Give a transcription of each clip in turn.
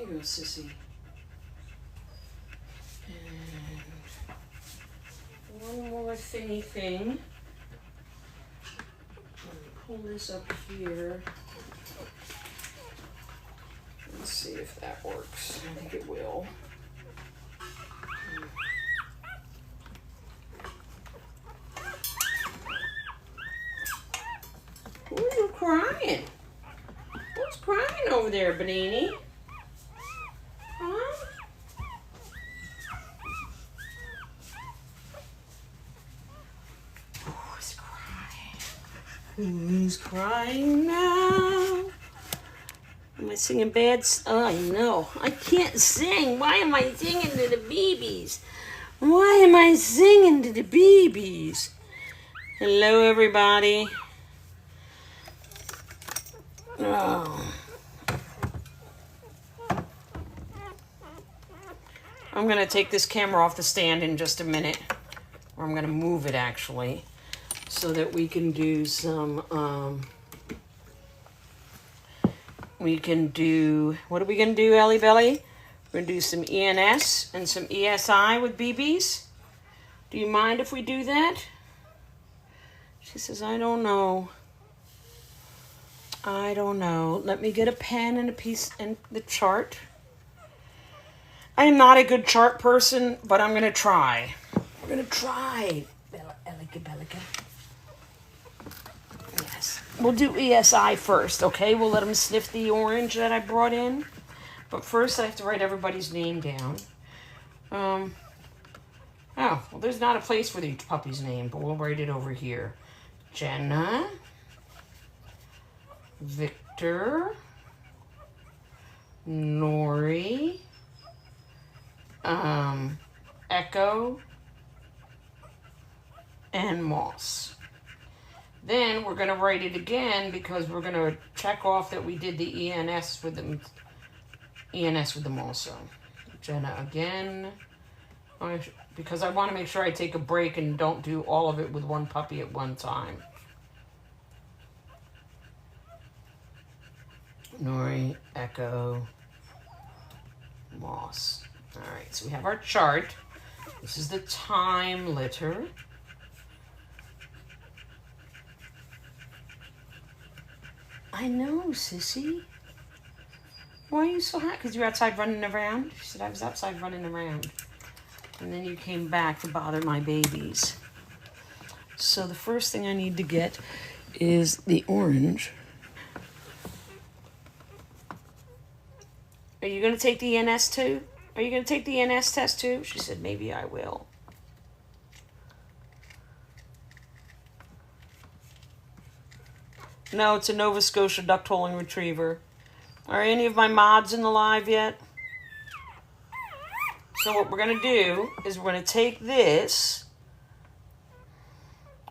you go, sissy. And one more thingy thing. Pull this up here. Let's see if that works. I think it will. Who are you crying? Who's crying over there, Benini? Huh? Who's crying? Who's crying now? Am I singing bad? Oh, I know. I can't sing. Why am I singing to the babies? Why am I singing to the babies? Hello, everybody. Oh. I'm going to take this camera off the stand in just a minute. Or I'm going to move it, actually, so that we can do some... what are we going to do, Ellie Belly? We're going to do some ENS and some ESI with BBs. Do you mind if we do that? She says, I don't know. I don't know. Let me get a pen and a piece and the chart. I am not a good chart person, but I'm going to try. We're going to try. Bellica. Yes. We'll do ESI first, okay? We'll let them sniff the orange that I brought in. But first I have to write everybody's name down. Oh, well, there's not a place for the puppy's name, but we'll write it over here. Jenna. Victor. Nori. Echo. And Moss. Then we're going to write it again because we're going to check off that we did the ENS with them. ENS with them also. Jenna again. Because I want to make sure I take a break and don't do all of it with one puppy at one time. Nori, Echo, Moss. All right, so we have our chart. This is the time litter. I know, sissy. Why are you so hot? Because you're outside running around? She said, I was outside running around. And then you came back to bother my babies. So the first thing I need to get is the orange. Are you going to take the ENS too? Are you going to take the ENS test too? She said, maybe I will. No, it's a Nova Scotia duck-holing retriever. Are any of my mods in the live yet? So what we're going to do is we're going to take this,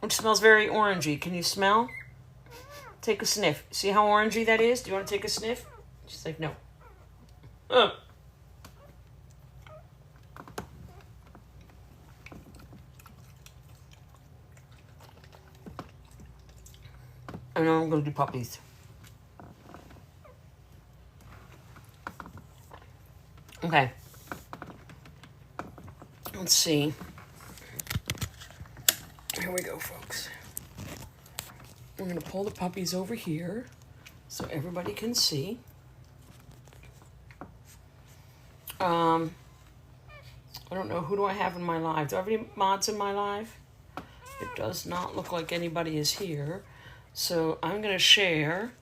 which smells very orangey. Can you smell? Take a sniff. See how orangey that is? Do you want to take a sniff? She's like, no. And now I'm going to do puppies. Okay. Let's see. Here we go, folks. We're going to pull the puppies over here so everybody can see. I don't know. Who do I have in my live? Do I have any mods in my live? It does not look like anybody is here. So I'm going to share.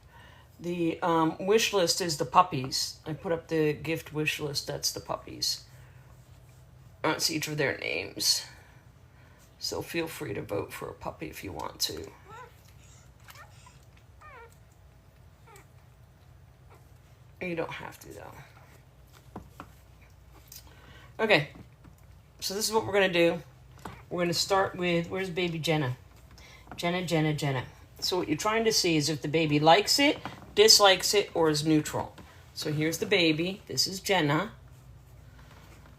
The wish list is the puppies. I put up the gift wish list. That's the puppies. That's each of their names. So feel free to vote for a puppy if you want to. You don't have to, though. Okay. So this is what we're going to do. We're going to start with, where's baby Jenna? Jenna. So what you're trying to see is if the baby likes it, dislikes it, or is neutral. So here's the baby. This is Jenna.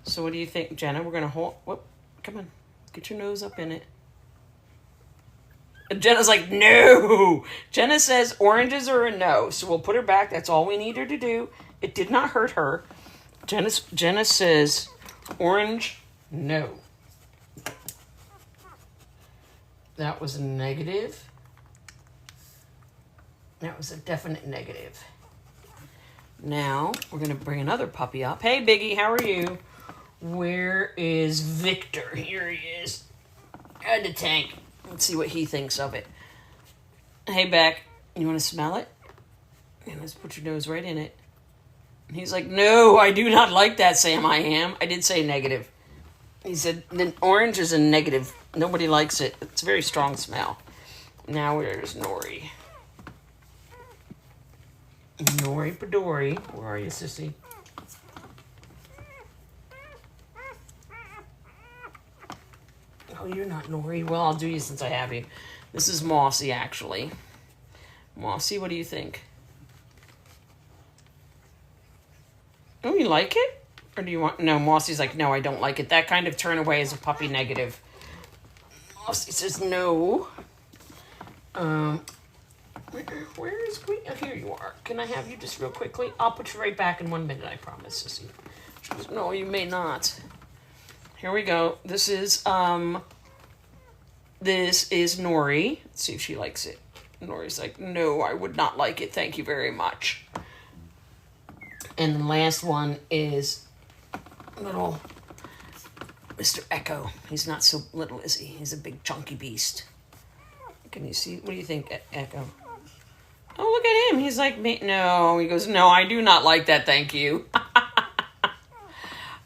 So what do you think, Jenna? We're going to hold... Whoop, come on. Get your nose up in it. And Jenna's like, no. Jenna says oranges are a no. So we'll put her back. That's all we need her to do. It did not hurt her. Jenna says orange, no. That was a negative. That was a definite negative. Now, we're going to bring another puppy up. Hey, Biggie, how are you? Where is Victor? Here he is. At the tank. Let's see what he thinks of it. Hey, Beck, you want to smell it? And let's put your nose right in it. He's like, no, I do not like that, Sam. I am. I did say negative. He said, the orange is a negative. Nobody likes it. It's a very strong smell. Now where's Nori? Nori Padori. Where are you, sissy? Oh, you're not Nori. Well, I'll do you since I have you. This is Mossy, actually. Mossy, what do you think? Oh, you like it? Or do you want... No, Mossy's like, no, I don't like it. That kind of turn away is a puppy negative. Mossy says no. Where is Queen? Oh, here you are. Can I have you just real quickly? I'll put you right back in 1 minute, I promise, sissy. She goes, no, you may not. Here we go. This is Nori. Let's see if she likes it. Nori's like, no, I would not like it. Thank you very much. And the last one is little Mr. Echo. He's not so little, is he? He's a big chunky beast. Can you see? What do you think, Echo? Oh, look at him. He's like, no. He goes, no, I do not like that. Thank you.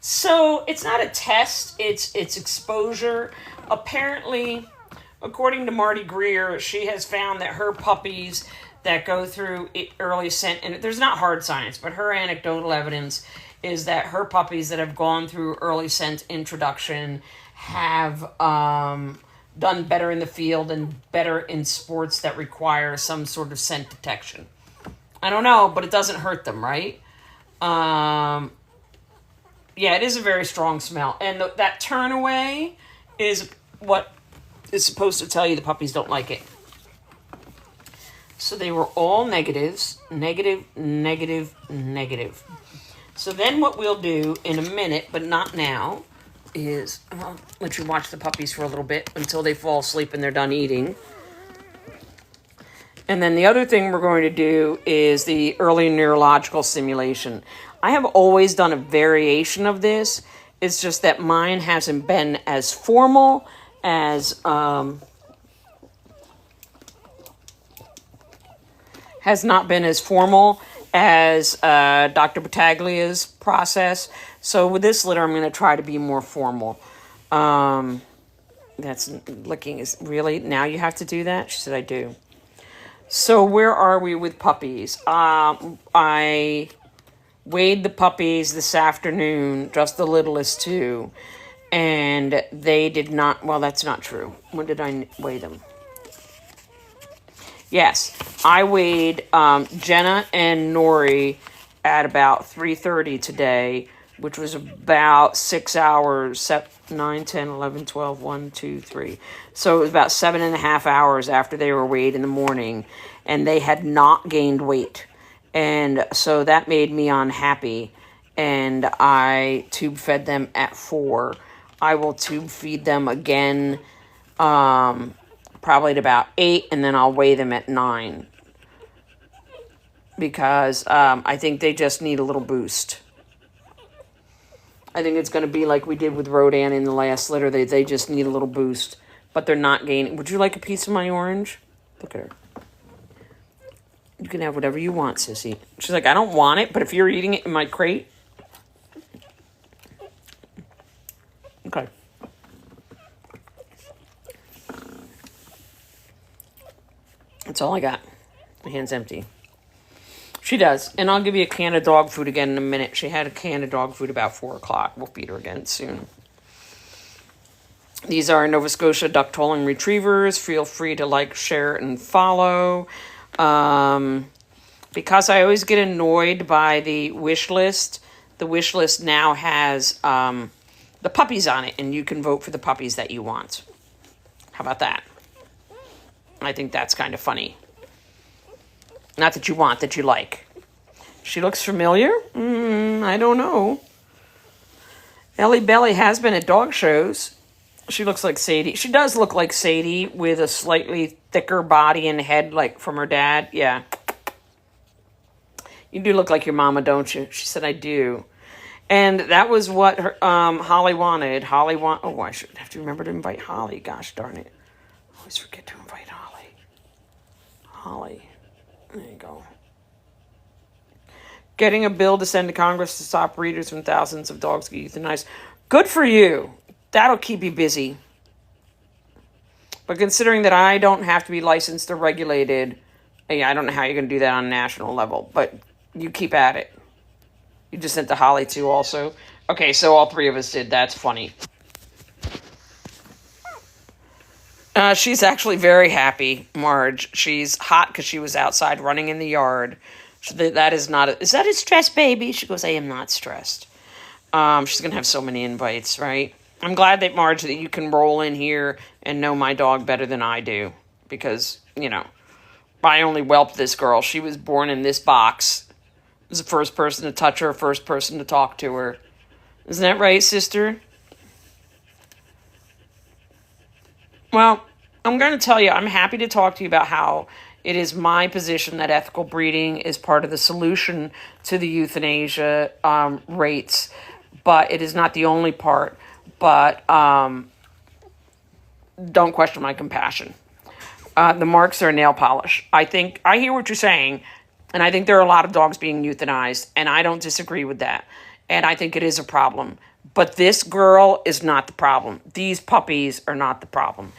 So it's not a test. It's exposure. Apparently, according to Marty Greer, she has found that her puppies that go through early scent, and there's not hard science, but her anecdotal evidence is that her puppies that have gone through early scent introduction have done better in the field and better in sports that require some sort of scent detection. I don't know, but it doesn't hurt them, right? Yeah, it is a very strong smell. And that turn away is what is supposed to tell you the puppies don't like it. So they were all negatives. Negative, negative, negative. So then what we'll do in a minute, but not now, is I'll let you watch the puppies for a little bit until they fall asleep and they're done eating. And then the other thing we're going to do is the early neurological stimulation. I have always done a variation of this. It's just that mine hasn't been as formal as has not been as formal as Dr. Battaglia's process. So with this litter, I'm going to try to be more formal. That's licking is really, now you have to do that? She said, I do. So where are we with puppies? I weighed the puppies this afternoon, just the littlest two, and they did not, well, that's not true. When did I weigh them? Yes, I weighed Jenna and Nori at about 3:30 today, which was about 6 hours, 9, 10, 11, 12, 1, 2, 3. So it was about 7.5 hours after they were weighed in the morning, and they had not gained weight. And so that made me unhappy, and I tube fed them at 4. I will tube feed them again probably at about 8, and then I'll weigh them at 9. Because I think they just need a little boost. I think it's going to be like we did with Rodan in the last litter. They just need a little boost, but they're not gaining. Would you like a piece of my orange? Look at her. You can have whatever you want, sissy. She's like, I don't want it, but if you're eating it in my crate. Okay. That's all I got. My hand's empty. She does. And I'll give you a can of dog food again in a minute. She had a can of dog food about 4 o'clock. We'll feed her again soon. These are Nova Scotia Duck Tolling Retrievers. Feel free to like, share, and follow. Because I always get annoyed by the wish list. The wish list now has the puppies on it. And you can vote for the puppies that you want. How about that? I think that's kind of funny. Not that you want, that you like. She looks familiar? I don't know. Ellie Belly has been at dog shows. She looks like Sadie. She does look like Sadie with a slightly thicker body and head like from her dad. Yeah. You do look like your mama, don't you? She said, I do. And that was what Holly wanted. Oh, I should have to remember to invite Holly. Gosh darn it. I always forget to invite Holly. Holly. There you go. Getting a bill to send to Congress to stop breeders when thousands of dogs get euthanized. Good for you. That'll keep you busy. But considering that I don't have to be licensed or regulated, yeah, I don't know how you're going to do that on a national level. But you keep at it. You just sent to Holly too also. Okay, so all three of us did. That's funny. She's actually very happy, Marge. She's hot because she was outside running in the yard. That is not... Is that a stressed baby? She goes, I am not stressed. She's going to have so many invites, right? I'm glad that, Marge, that you can roll in here and know my dog better than I do. Because, I only whelped this girl. She was born in this box. I was the first person to touch her, first person to talk to her. Isn't that right, sister? Well, I'm going to tell you, I'm happy to talk to you about how it is my position that ethical breeding is part of the solution to the euthanasia rates, but it is not the only part. But don't question my compassion. The marks are nail polish. I hear what you're saying, and I think there are a lot of dogs being euthanized, and I don't disagree with that. And I think it is a problem. But this girl is not the problem. These puppies are not the problem.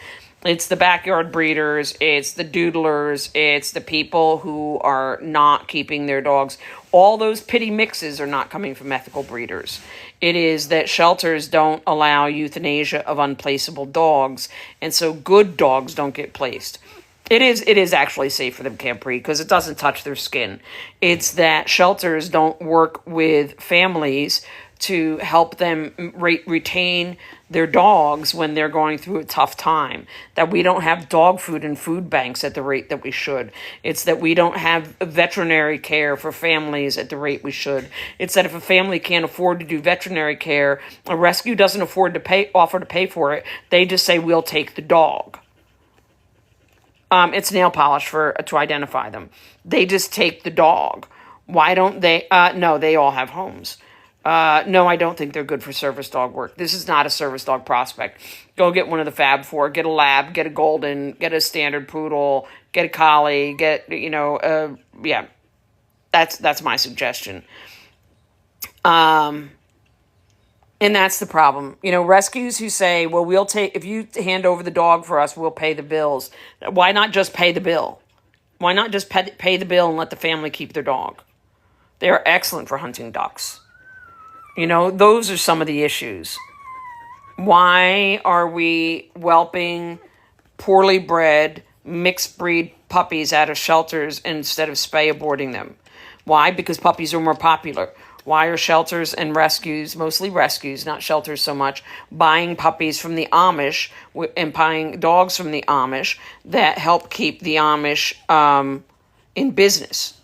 It's the backyard breeders, it's the doodlers, it's the people who are not keeping their dogs. All those pity mixes are not coming from ethical breeders. It is that shelters don't allow euthanasia of unplaceable dogs, and so good dogs don't get placed. It is actually safe for them, Camp Breed, because it doesn't touch their skin. It's that shelters don't work with families to help them retain their dogs when they're going through a tough time, that we don't have dog food and food banks at the rate that we should. It's that we don't have veterinary care for families at the rate we should. It's that if a family can't afford to do veterinary care, a rescue doesn't offer to pay for it, they just say, we'll take the dog. It's nail polish to identify them. They just take the dog. Why don't they? No, they all have homes. No, I don't think they're good for service dog work. This is not a service dog prospect. Go get one of the Fab Four. Get a Lab, get a Golden, get a Standard Poodle, get a Collie, yeah. That's my suggestion. And that's the problem. Rescues who say, well, if you hand over the dog for us, we'll pay the bills. Why not just pay the bill? Why not just pay the bill and let the family keep their dog? They are excellent for hunting ducks. Those are some of the issues. Why are we whelping poorly bred, mixed breed puppies out of shelters instead of spay aborting them? Why? Because puppies are more popular. Why are shelters and rescues, mostly rescues, not shelters so much, buying puppies from the Amish and buying dogs from the Amish that help keep the Amish in business?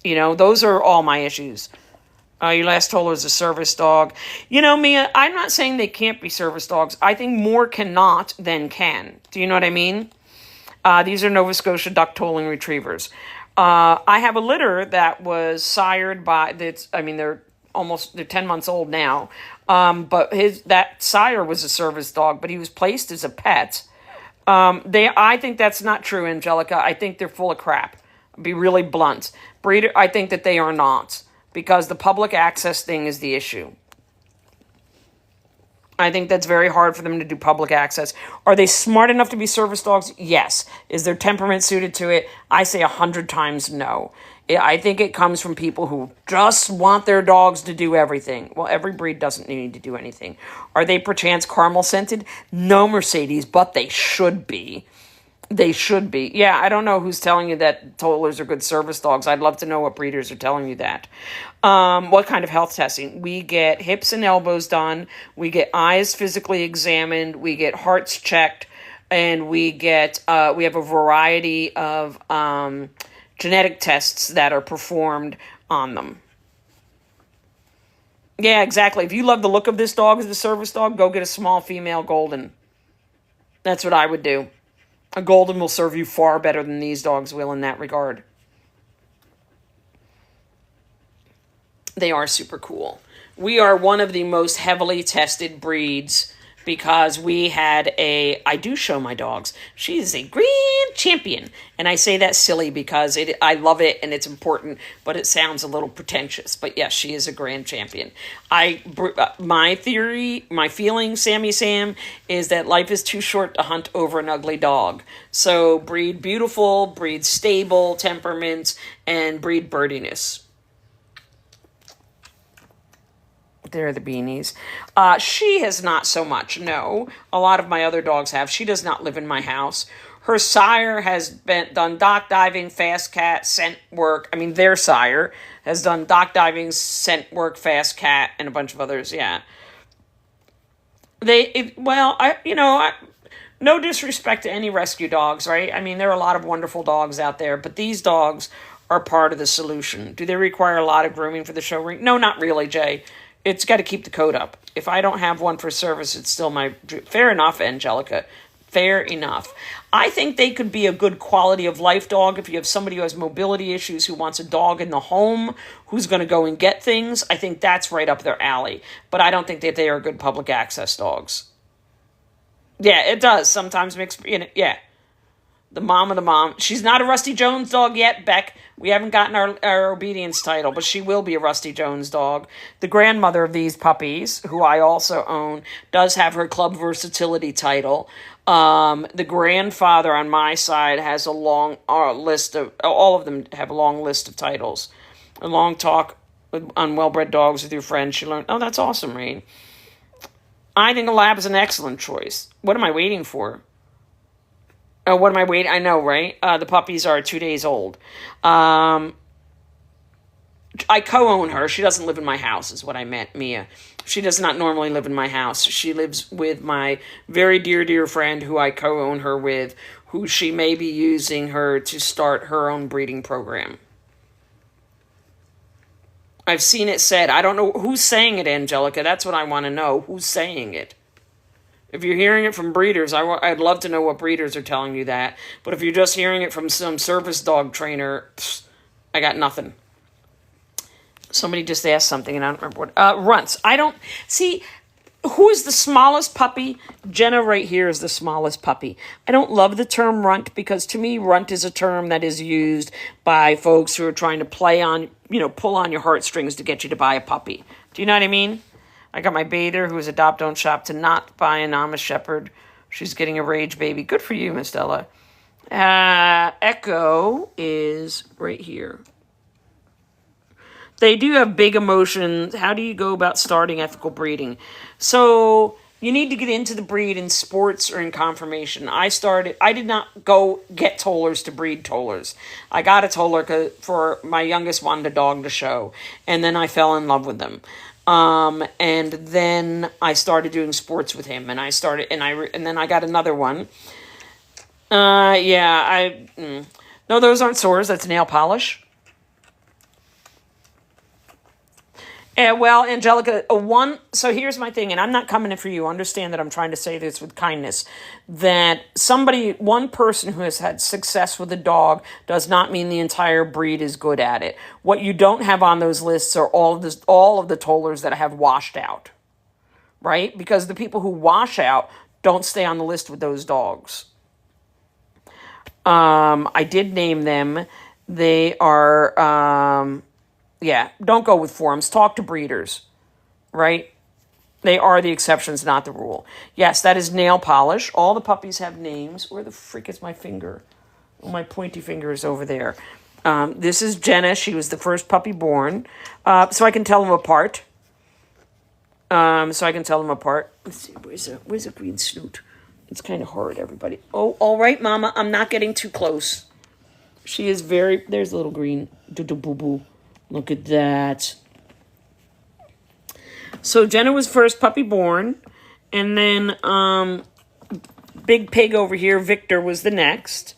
Those are all my issues. Your last toller is a service dog. Mia, I'm not saying they can't be service dogs. I think more cannot than can. Do you know what I mean? These are Nova Scotia duck tolling retrievers. I have a litter that was sired by, they're 10 months old now. But that sire was a service dog, but he was placed as a pet. I think that's not true, Angelica. I think they're full of crap. Be really blunt. Breeder, I think that they are not, because the public access thing is the issue. I think that's very hard for them to do public access. Are they smart enough to be service dogs? Yes. Is their temperament suited to it? I say 100 times no. I think it comes from people who just want their dogs to do everything. Well, every breed doesn't need to do anything. Are they perchance caramel scented? No, Mercedes, but they should be. They should be. Yeah, I don't know who's telling you that tollers are good service dogs. I'd love to know what breeders are telling you that. What kind of health testing? We get hips and elbows done. We get eyes physically examined. We get hearts checked. And we have a variety of genetic tests that are performed on them. Yeah, exactly. If you love the look of this dog as a service dog, go get a small female golden. That's what I would do. A golden will serve you far better than these dogs will in that regard. They are super cool. We are one of the most heavily tested breeds because we had I do show my dogs. She is a grand champion. And I say that silly because I love it and it's important, but it sounds a little pretentious. But yes, she is a grand champion. My theory, my feeling, Sammy Sam, is that life is too short to hunt over an ugly dog. So breed beautiful, breed stable temperaments, and breed birdiness. There are the beanies. She has not so much, no. A lot of my other dogs have. She does not live in my house. Her sire has done dock diving, fast cat, scent work. I mean, their sire has done dock diving, scent work, fast cat, and a bunch of others, yeah. No disrespect to any rescue dogs, right? I mean, there are a lot of wonderful dogs out there, but these dogs are part of the solution. Do they require a lot of grooming for the show ring? No, not really, Jay. It's got to keep the coat up. If I don't have one for service, it's still my... Fair enough, Angelica. Fair enough. I think they could be a good quality of life dog if you have somebody who has mobility issues, who wants a dog in the home, who's going to go and get things. I think that's right up their alley. But I don't think that they are good public access dogs. Yeah, it does. Sometimes mix... Yeah. The mom of the mom. She's not a Rusty Jones dog yet, Beck. We haven't gotten our obedience title, but she will be a Rusty Jones dog. The grandmother of these puppies, who I also own, does have her club versatility title. The grandfather on my side has a long list of... All of them have a long list of titles. A long talk on well-bred dogs with your friend. She learned... Oh, that's awesome, Rain. I think a lab is an excellent choice. What am I waiting for? Oh, what am I waiting? I know, right? The puppies are 2 days old. I co-own her. She doesn't live in my house, is what I meant, Mia. She does not normally live in my house. She lives with my very dear, dear friend who I co-own her with, who she may be using her to start her own breeding program. I've seen it said. I don't know who's saying it, Angelica. That's what I want to know. Who's saying it? If you're hearing it from breeders, I'd love to know what breeders are telling you that. But if you're just hearing it from some service dog trainer, I got nothing. Somebody just asked something, and I don't remember what. Runts. I don't... See, who is the smallest puppy? Jenna right here is the smallest puppy. I don't love the term runt because to me, runt is a term that is used by folks who are trying to pull on your heartstrings to get you to buy a puppy. Do you know what I mean? I got my bather, who is Adopt Don't Shop, to not buy an Amish Shepherd. She's getting a rage baby. Good for you, Miss Della. Echo is right here. They do have big emotions. How do you go about starting ethical breeding? So you need to get into the breed in sports or in conformation. I did not go get tollers to breed tollers. I got a toller for my youngest wanted a dog to show. And then I fell in love with them. And then I started doing sports with him, and then I got another one. No, those aren't sores. That's nail polish. Well, Angelica, so here's my thing, and I'm not coming in for you. Understand that I'm trying to say this with kindness. That one person who has had success with a dog does not mean the entire breed is good at it. What you don't have on those lists are all of the tollers that have washed out, right? Because the people who wash out don't stay on the list with those dogs. I did name them. They are... Yeah, don't go with forums. Talk to breeders, right? They are the exceptions, not the rule. Yes, that is nail polish. All the puppies have names. Where the freak is my finger? Oh, my pointy finger is over there. This is Jenna. She was the first puppy born. So I can tell them apart. Let's see, where's a green snoot? It's kind of hard, everybody. Oh, all right, Mama. I'm not getting too close. She is there's a little green. Boo-boo. Look at that. So Jenna was first puppy born. And then Big Pig over here, Victor, was the next.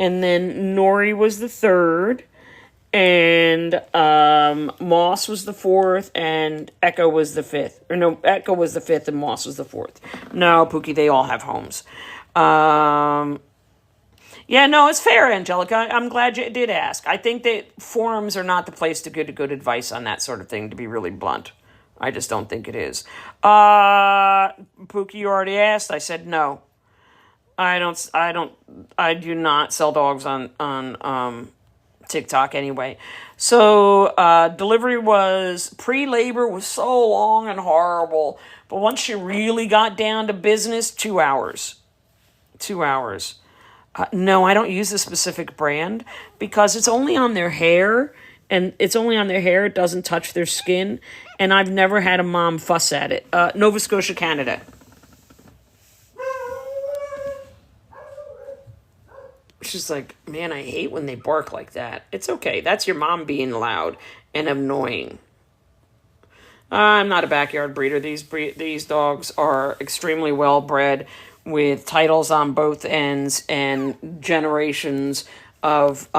And then Nori was the third. and Moss was the fourth, and Echo was the fifth. Or no, Echo was the fifth, and Moss was the fourth. No, Pookie, they all have homes. Yeah, no, it's fair, Angelica. I'm glad you did ask. I think that forums are not the place to get good advice on that sort of thing, to be really blunt. I just don't think it is. Pookie, you already asked. I said no. I do not sell dogs on TikTok anyway. So, delivery pre-labor was so long and horrible. But once she really got down to business, 2 hours. 2 hours. No, I don't use a specific brand because it's only on their hair, and it's only on their hair. It doesn't touch their skin, and I've never had a mom fuss at it. Nova Scotia, Canada. She's like, man, I hate when they bark like that. It's okay. That's your mom being loud and annoying. I'm not a backyard breeder. These dogs are extremely well bred, with titles on both ends and generations of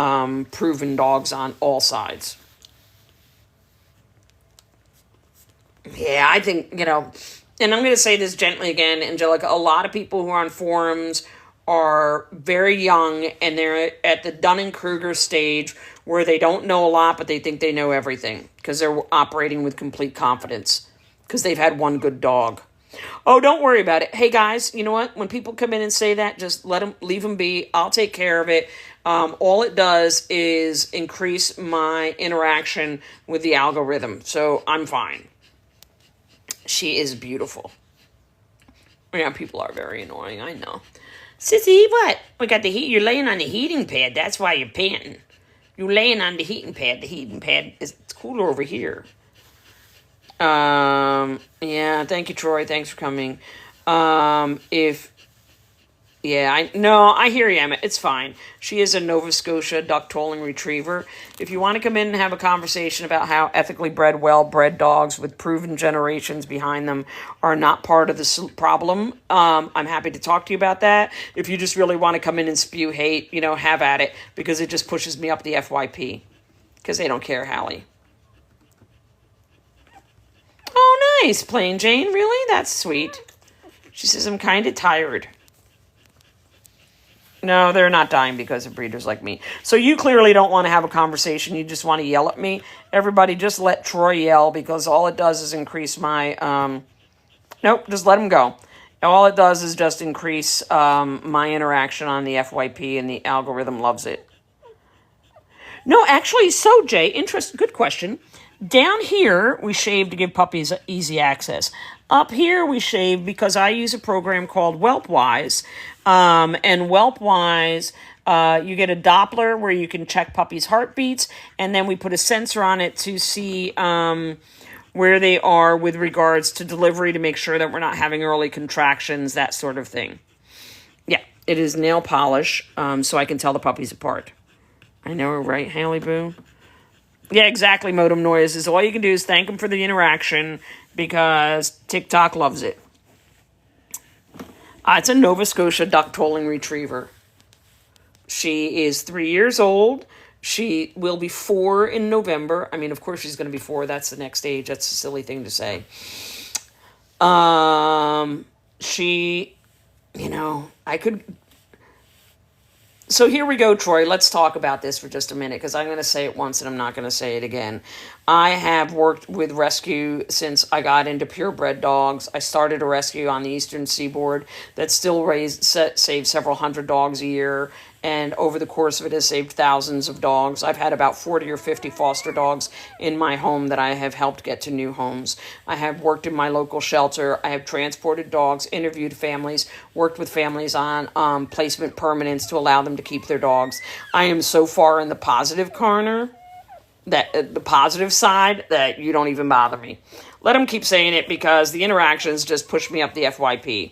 proven dogs on all sides. Yeah, I think, and I'm going to say this gently again, Angelica, a lot of people who are on forums are very young, and they're at the Dunning-Kruger stage where they don't know a lot, but they think they know everything because they're operating with complete confidence because they've had one good dog. Oh, don't worry about it. Hey, guys, you know what? When people come in and say that, just leave them be. I'll take care of it. All it does is increase my interaction with the algorithm, so I'm fine. She is beautiful. Yeah, people are very annoying, I know. Sissy, what? We got the heat. You're laying on the heating pad. That's why you're panting. You're laying on the heating pad. The heating pad it's cooler over here. Yeah, thank you, Troy. Thanks for coming. I hear you, Emma. It's fine. She is a Nova Scotia duck tolling retriever. If you want to come in and have a conversation about how ethically bred, well-bred dogs with proven generations behind them are not part of the problem, I'm happy to talk to you about that. If you just really want to come in and spew hate, have at it, because it just pushes me up the FYP. Because they don't care, Hallie. Oh, nice, Plain Jane. Really? That's sweet. She says, I'm kind of tired. No, they're not dying because of breeders like me. So you clearly don't want to have a conversation. You just want to yell at me. Everybody just let Troy yell, because all it does is increase my... Nope, just let him go. All it does is just increase my interaction on the FYP, and the algorithm loves it. No, actually, so Jay, good question. Down here, we shave to give puppies easy access. Up here, we shave because I use a program called Whelpwise. And Whelpwise, you get a Doppler where you can check puppies' heartbeats, and then we put a sensor on it to see where they are with regards to delivery, to make sure that we're not having early contractions, that sort of thing. Yeah, it is nail polish, so I can tell the puppies apart. I know, right, Haley Boo? Yeah, exactly, Modem Noises. All you can do is thank them for the interaction, because TikTok loves it. It's a Nova Scotia duck tolling retriever. She is 3 years old. She will be 4 in November. I mean, of course she's going to be 4. That's the next age. That's a silly thing to say. I could... So here we go, Troy. Let's talk about this for just a minute, because I'm going to say it once and I'm not going to say it again. I have worked with rescue since I got into purebred dogs. I started a rescue on the Eastern Seaboard that still saves several hundred dogs a year, and over the course of it has saved thousands of dogs. I've had about 40 or 50 foster dogs in my home that I have helped get to new homes. I have worked in my local shelter. I have transported dogs, interviewed families, worked with families on placement permanents to allow them to keep their dogs. I am so far in the positive corner, that the positive side, that you don't even bother me. Let them keep saying it, because the interactions just push me up the FYP.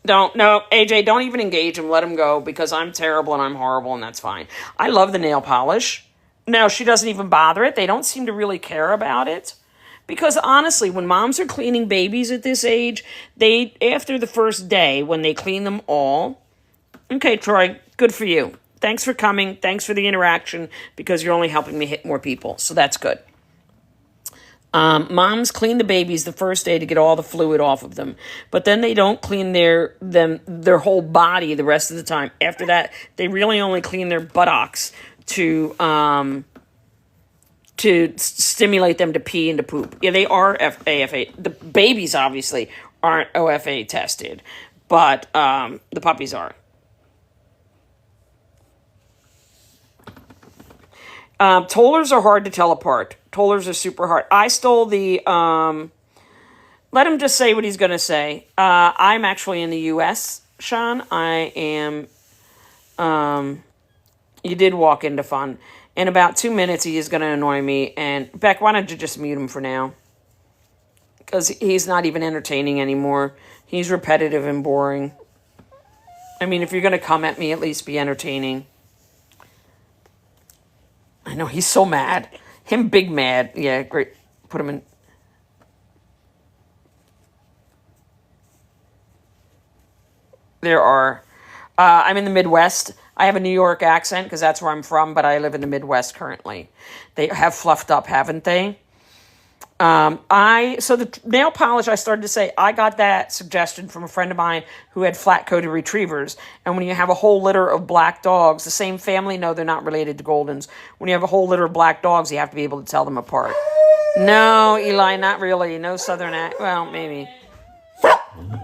AJ, don't even engage him. Let him go, because I'm terrible and I'm horrible, and that's fine. I love the nail polish. No, she doesn't even bother it. They don't seem to really care about it. Because honestly, when moms are cleaning babies at this age, after the first day, when they clean them all, okay, Troy, good for you. Thanks for coming. Thanks for the interaction because you're only helping me hit more people. So that's good. Moms clean the babies the first day to get all the fluid off of them, but then they don't clean their whole body the rest of the time. After that, they really only clean their buttocks to stimulate them to pee and to poop. Yeah, they are AFA. The babies obviously aren't OFA tested, but the puppies are. Tollers are hard to tell apart. Tollers are super hard. I stole the, let him just say what he's going to say. I'm actually in the U.S., Sean. I am, you did walk into fun. In about 2 minutes, he is going to annoy me. And, Beck, why don't you just mute him for now? Because he's not even entertaining anymore. He's repetitive and boring. I mean, if you're going to come at me, at least be entertaining. I know, he's so mad. Him big mad. Yeah, great. Put him in. There are. I'm in the Midwest. I have a New York accent because that's where I'm from, but I live in the Midwest currently. They have fluffed up, haven't they? So the nail polish, I started to say, I got that suggestion from a friend of mine who had flat-coated retrievers. And when you have a whole litter of black dogs, the same family, no, they're not related to Goldens. When you have a whole litter of black dogs, you have to be able to tell them apart. No, Eli, not really. No southern accent. Well, maybe.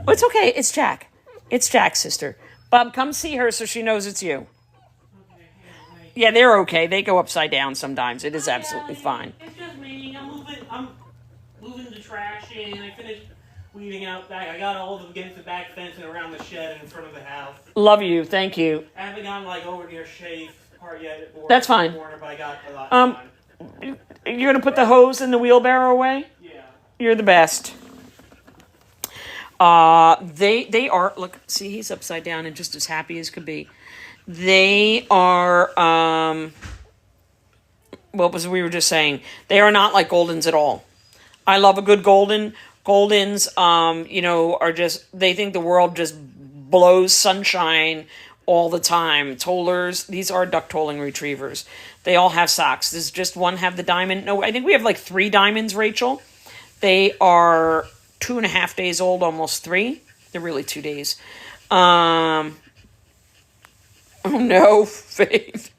It's okay. It's Jack. It's Jack's sister. Bob, come see her so she knows it's you. Yeah, they're okay. They go upside down sometimes. It is absolutely fine. It's just me. I'm moving the trash in. I finished weeding out back. I got all of them against the back fence and around the shed in front of the house. Love you. Thank you. I haven't gotten over near Shay's part yet. That's fine. Corner, but I got a lot of time. You're gonna put the hose in the wheelbarrow away? Yeah. You're the best. They are, look, see, he's upside down and just as happy as could be. They are, what was we were just saying? They are not like Goldens at all. I love a good Golden. Goldens, are just, they think the world just blows sunshine all the time. Tollers, these are duck tolling retrievers. They all have socks. Does just one have the diamond? No, I think we have like 3 diamonds, Rachel. They are 2.5 days old, almost 3. They're really 2 days. Oh no, Faith.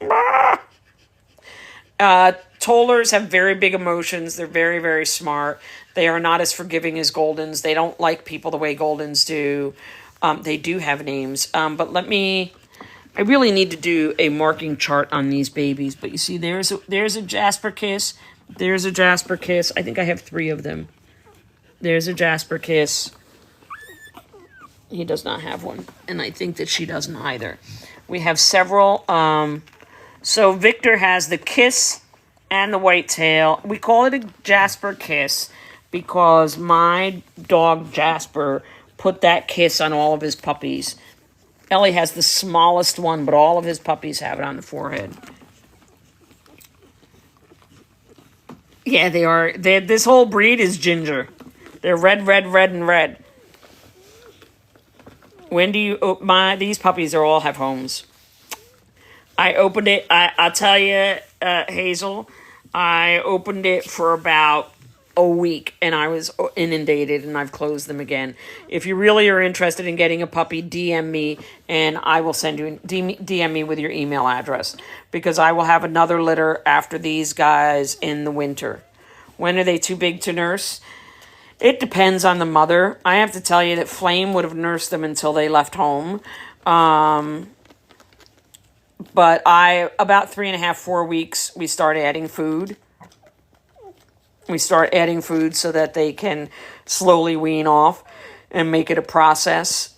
Tollers have very big emotions. They're very, very smart. They are not as forgiving as Goldens. They don't like people the way Goldens do. They do have names. But I really need to do a marking chart on these babies. But you see, there's a Jasper Kiss. There's a Jasper Kiss. I think I have 3 of them. There's a Jasper Kiss. He does not have one. And I think that she doesn't either. We have several. So Victor has the Kiss and the white tail. We call it a Jasper Kiss because my dog Jasper put that kiss on all of his puppies. Ellie has the smallest one, but all of his puppies have it on the forehead. Yeah, they are. This whole breed is ginger. They're red, red, red, and red. When do you... these puppies all have homes. I opened it... I'll tell you, Hazel, I opened it for about a week, and I was inundated, and I've closed them again. If you really are interested in getting a puppy, DM me, and I will send you... DM me with your email address, because I will have another litter after these guys in the winter. When are they too big to nurse? It depends on the mother. I have to tell you that Flame would have nursed them until they left home. But about 3.5, 4 weeks, we start adding food. We start adding food so that they can slowly wean off and make it a process.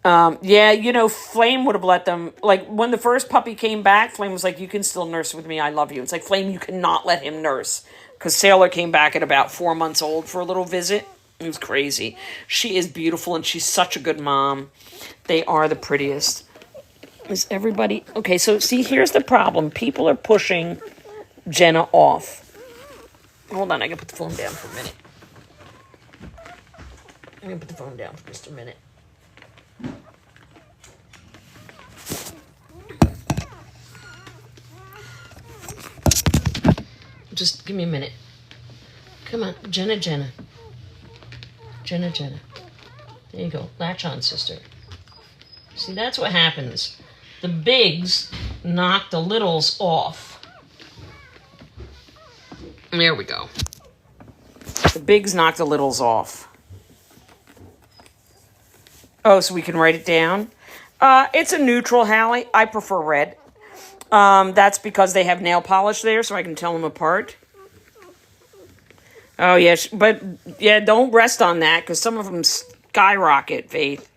Flame would have let them, like when the first puppy came back, Flame was like, you can still nurse with me. I love you. It's like, Flame, you cannot let him nurse. Because Sailor came back at about 4 months old for a little visit. It was crazy. She is beautiful and she's such a good mom. They are the prettiest. Is everybody... Okay, so see, here's the problem. People are pushing Jenna off. Hold on, I can put the phone down for a minute. I'm going to put the phone down for just a minute. Give me a minute. Come on, Jenna. Jenna. There you go. Latch on, sister. See, that's what happens. The bigs knock the littles off. There we go. The bigs knock the littles off. Oh, so we can write it down? It's a neutral, Hallie. I prefer red. That's because they have nail polish there, so I can tell them apart. Oh, yes, but, yeah, don't rest on that, because some of them skyrocket, Faith.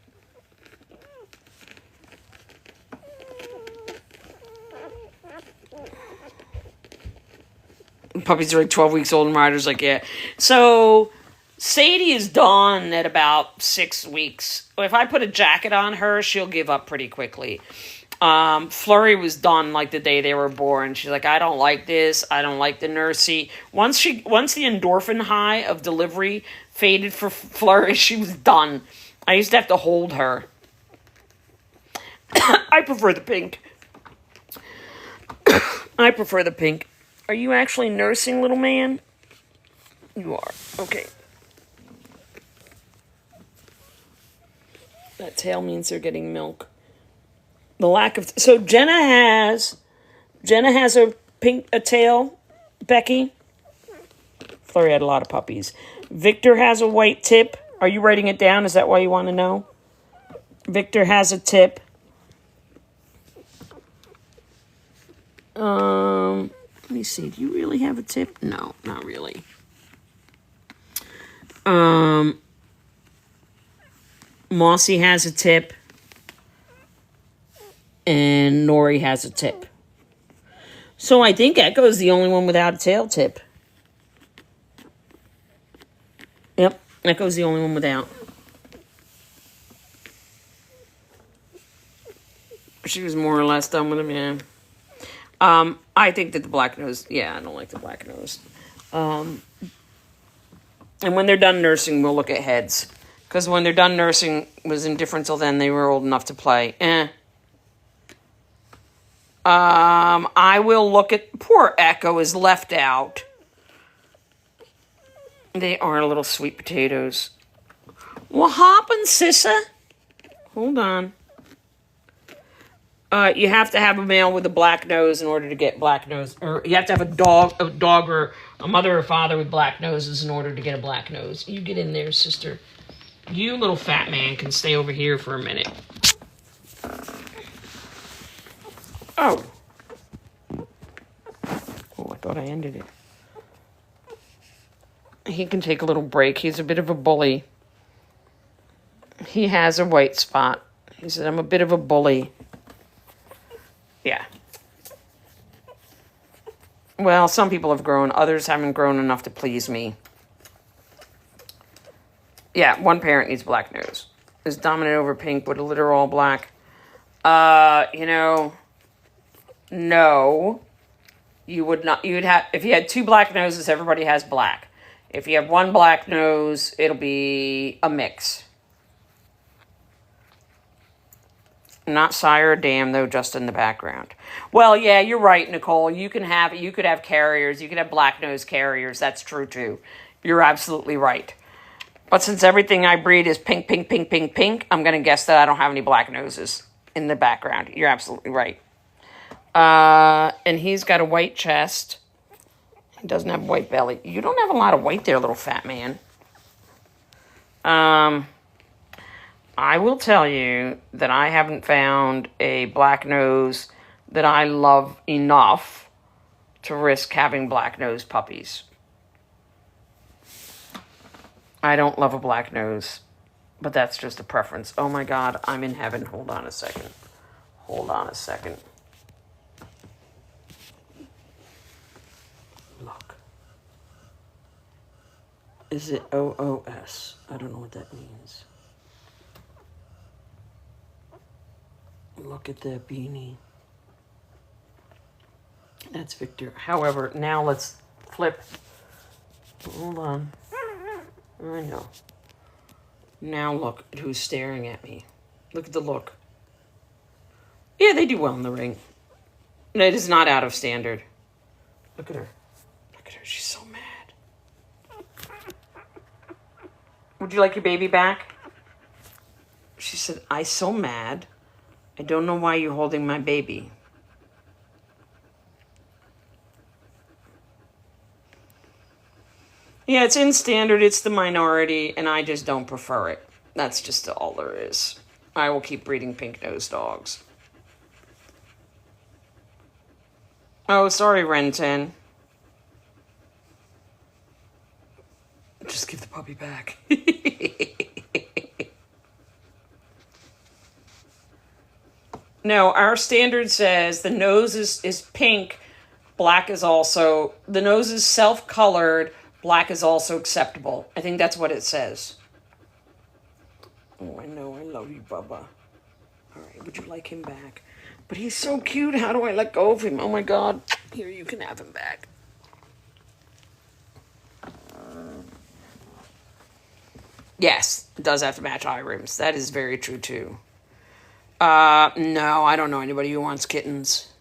Puppies are like 12 weeks old, and Ryder's like, yeah. So, Sadie is done at about 6 weeks. If I put a jacket on her, she'll give up pretty quickly. Flurry was done like the day they were born. She's like, I don't like this. I don't like the nursey. Once the endorphin high of delivery faded for Flurry, she was done. I used to have to hold her. I prefer the pink. Are you actually nursing, little man? You are. Okay. That tail means they're getting milk. The lack of... So Jenna has a tail, Becky. Flurry had a lot of puppies. Victor has a white tip. Are you writing it down? Is that why you want to know? Victor has a tip. Let me see. Do you really have a tip? No, not really. Mossy has a tip. And Nori has a tip. So I think Echo's the only one without a tail tip. Yep, Echo's the only one without. She was more or less done with him, yeah. I think that the black nose, yeah, I don't like the black nose. And when they're done nursing, we'll look at heads. Because when they're done nursing, was indifferent till then, they were old enough to play. I will look at... Poor Echo is left out. They are little sweet potatoes. What happened, Sissa? Hold on. You have to have a male with a black nose in order to get black nose. Or you have to have a dog or a mother or father with black noses in order to get a black nose. You get in there, sister. You little fat man can stay over here for a minute. Oh. Oh, I thought I ended it. He can take a little break. He's a bit of a bully. He has a white spot. He said, I'm a bit of a bully. Yeah. Well, some people have grown. Others haven't grown enough to please me. Yeah, one parent needs black nose. Is dominant over pink. Would a litter all black? No. You would not. You would have... If you had two black noses, everybody has black. If you have one black nose, it'll be a mix. Not sire or dam, though, just in the background. Well, yeah, you're right, Nicole. You could have carriers. You could have black nose carriers. That's true, too. You're absolutely right. But since everything I breed is pink, pink, pink, pink, pink, I'm going to guess that I don't have any black noses in the background. You're absolutely right. And he's got a white chest. He doesn't have a white belly. You don't have a lot of white there, little fat man. I will tell you that I haven't found a black nose that I love enough to risk having black nose puppies. I don't love a black nose, but that's just a preference. Oh my God, I'm in heaven. Hold on a second. Look. Is it OOS? I don't know what that means. Look at that beanie. That's Victor. However, now let's flip. Hold on. I know. Now look at who's staring at me. Look at the look. Yeah, they do well in the ring. It is not out of standard. Look at her. Look at her. She's so mad. Would you like your baby back? She said, I'm so mad. I don't know why you're holding my baby. Yeah, it's in standard. It's the minority, and I just don't prefer it. That's just all there is. I will keep breeding pink-nosed dogs. Oh, sorry, Renton. Just give the puppy back. No, our standard says the nose is pink, black is also, the nose is self-colored, black is also acceptable. I think that's what it says. Oh, I know, I love you, Bubba. All right, would you like him back? But he's so cute, how do I let go of him? Oh my God, here, you can have him back. Yes, it does have to match eye rims. That is very true too. No, I don't know anybody who wants kittens.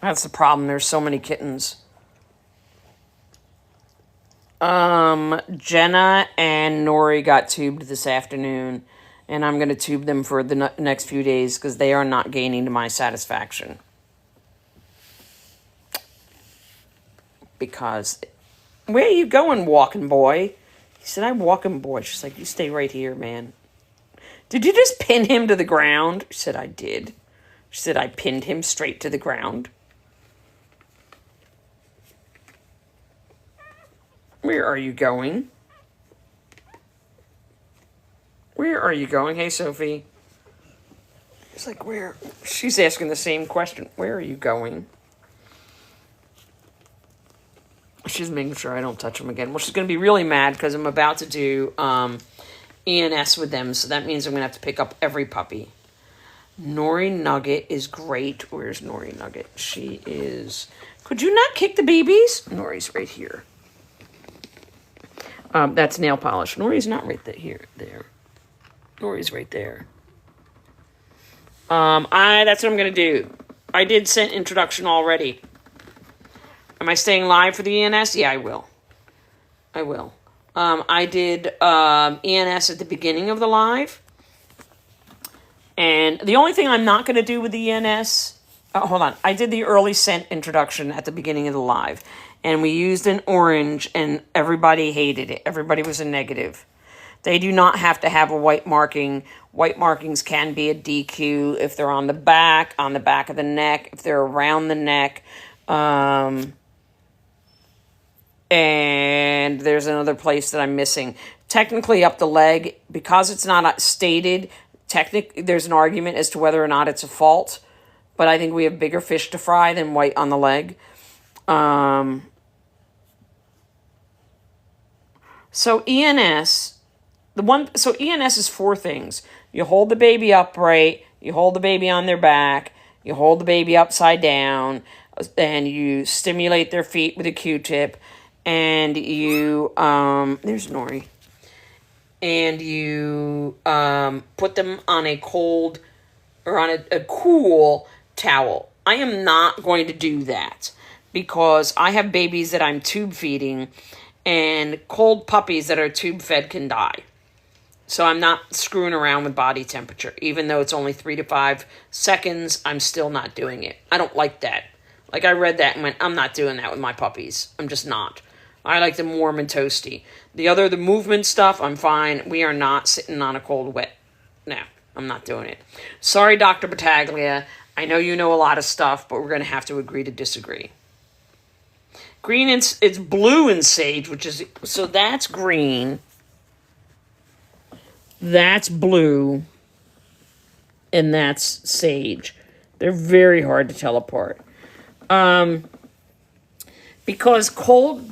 That's the problem. There's so many kittens. Jenna and Nori got tubed this afternoon, and I'm going to tube them for the next few days because they are not gaining to my satisfaction. Because, where are you going, walking boy? He said, I'm walking, boy. She's like, you stay right here, man. Did you just pin him to the ground? She said, I did. She said, I pinned him straight to the ground. Where are you going? Where are you going? Hey, Sophie. It's like, where? She's asking the same question. Where are you going? She's making sure I don't touch them again. Well, she's going to be really mad because I'm about to do ENS with them. So that means I'm going to have to pick up every puppy. Nori Nugget is great. Where's Nori Nugget? She is... Could you not kick the babies? Nori's right here. That's nail polish. Nori's not right there. Nori's right there. That's what I'm going to do. I did send introduction already. Am I staying live for the ENS? Yeah, I will. I did ENS at the beginning of the live. And the only thing I'm not going to do with the ENS... hold on. I did the early scent introduction at the beginning of the live. And we used an orange, and everybody hated it. Everybody was a negative. They do not have to have a white marking. White markings can be a DQ if they're on the back of the neck, if they're around the neck. And there's another place that I'm missing. Technically up the leg, because it's not stated, there's an argument as to whether or not it's a fault. But I think we have bigger fish to fry than white on the leg. So ENS is 4 things. You hold the baby upright, you hold the baby on their back, you hold the baby upside down, and you stimulate their feet with a Q-tip, and you, there's Nori, and you put them on a cold, or on a cool towel. I am not going to do that, because I have babies that I'm tube feeding, and cold puppies that are tube fed can die. So I'm not screwing around with body temperature. Even though it's only 3 to 5 seconds, I'm still not doing it. I don't like that. Like, I read that and went, I'm not doing that with my puppies. I'm just not. I like them warm and toasty. The movement stuff, I'm fine. We are not sitting on a cold wet. No, I'm not doing it. Sorry, Dr. Battaglia. I know you know a lot of stuff, but we're going to have to agree to disagree. Green, it's blue in sage, so that's green. That's blue. And that's sage. They're very hard to tell apart. Because cold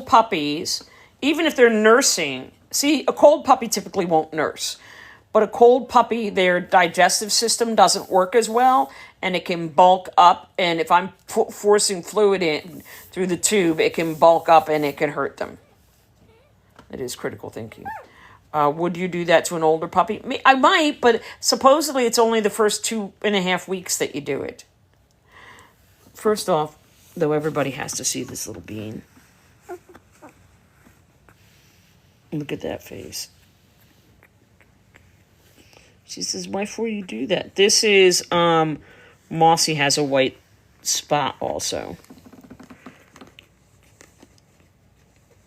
puppies, even if they're nursing, see, a cold puppy typically won't nurse. But a cold puppy, their digestive system doesn't work as well, and it can bulk up. And if I'm forcing fluid in through the tube, it can bulk up and it can hurt them. It is critical thinking. Would you do that to an older puppy? I might, but supposedly it's only the first 2.5 weeks that you do it. First off, though, everybody has to see this little bean. Look at that face. She says, why for you do that? This is, Mossy has a white spot also.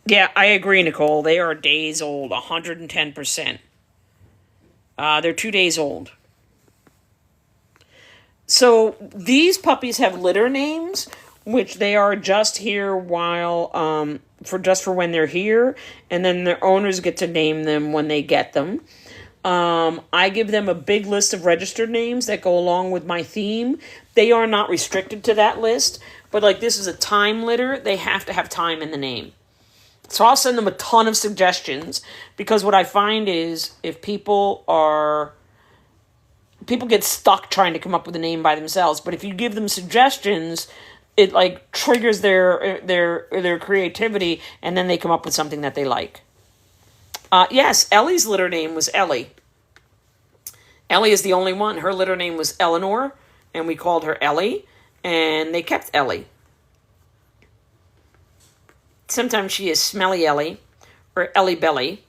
Yeah, I agree, Nicole. They are days old, 110%. They're 2 days old. So these puppies have litter names, which they are just here while, for when they're here, and then their owners get to name them when they get them. I give them a big list of registered names that go along with my theme. They are not restricted to that list, but like this is a time litter, they have to have time in the name. So I'll send them a ton of suggestions, because what I find is if people get stuck trying to come up with a name by themselves, but if you give them suggestions, it like triggers their creativity, and then they come up with something that they like. Yes, Ellie's litter name was Ellie. Ellie is the only one. Her litter name was Eleanor, and we called her Ellie, and they kept Ellie. Sometimes she is Smelly Ellie or Ellie Belly.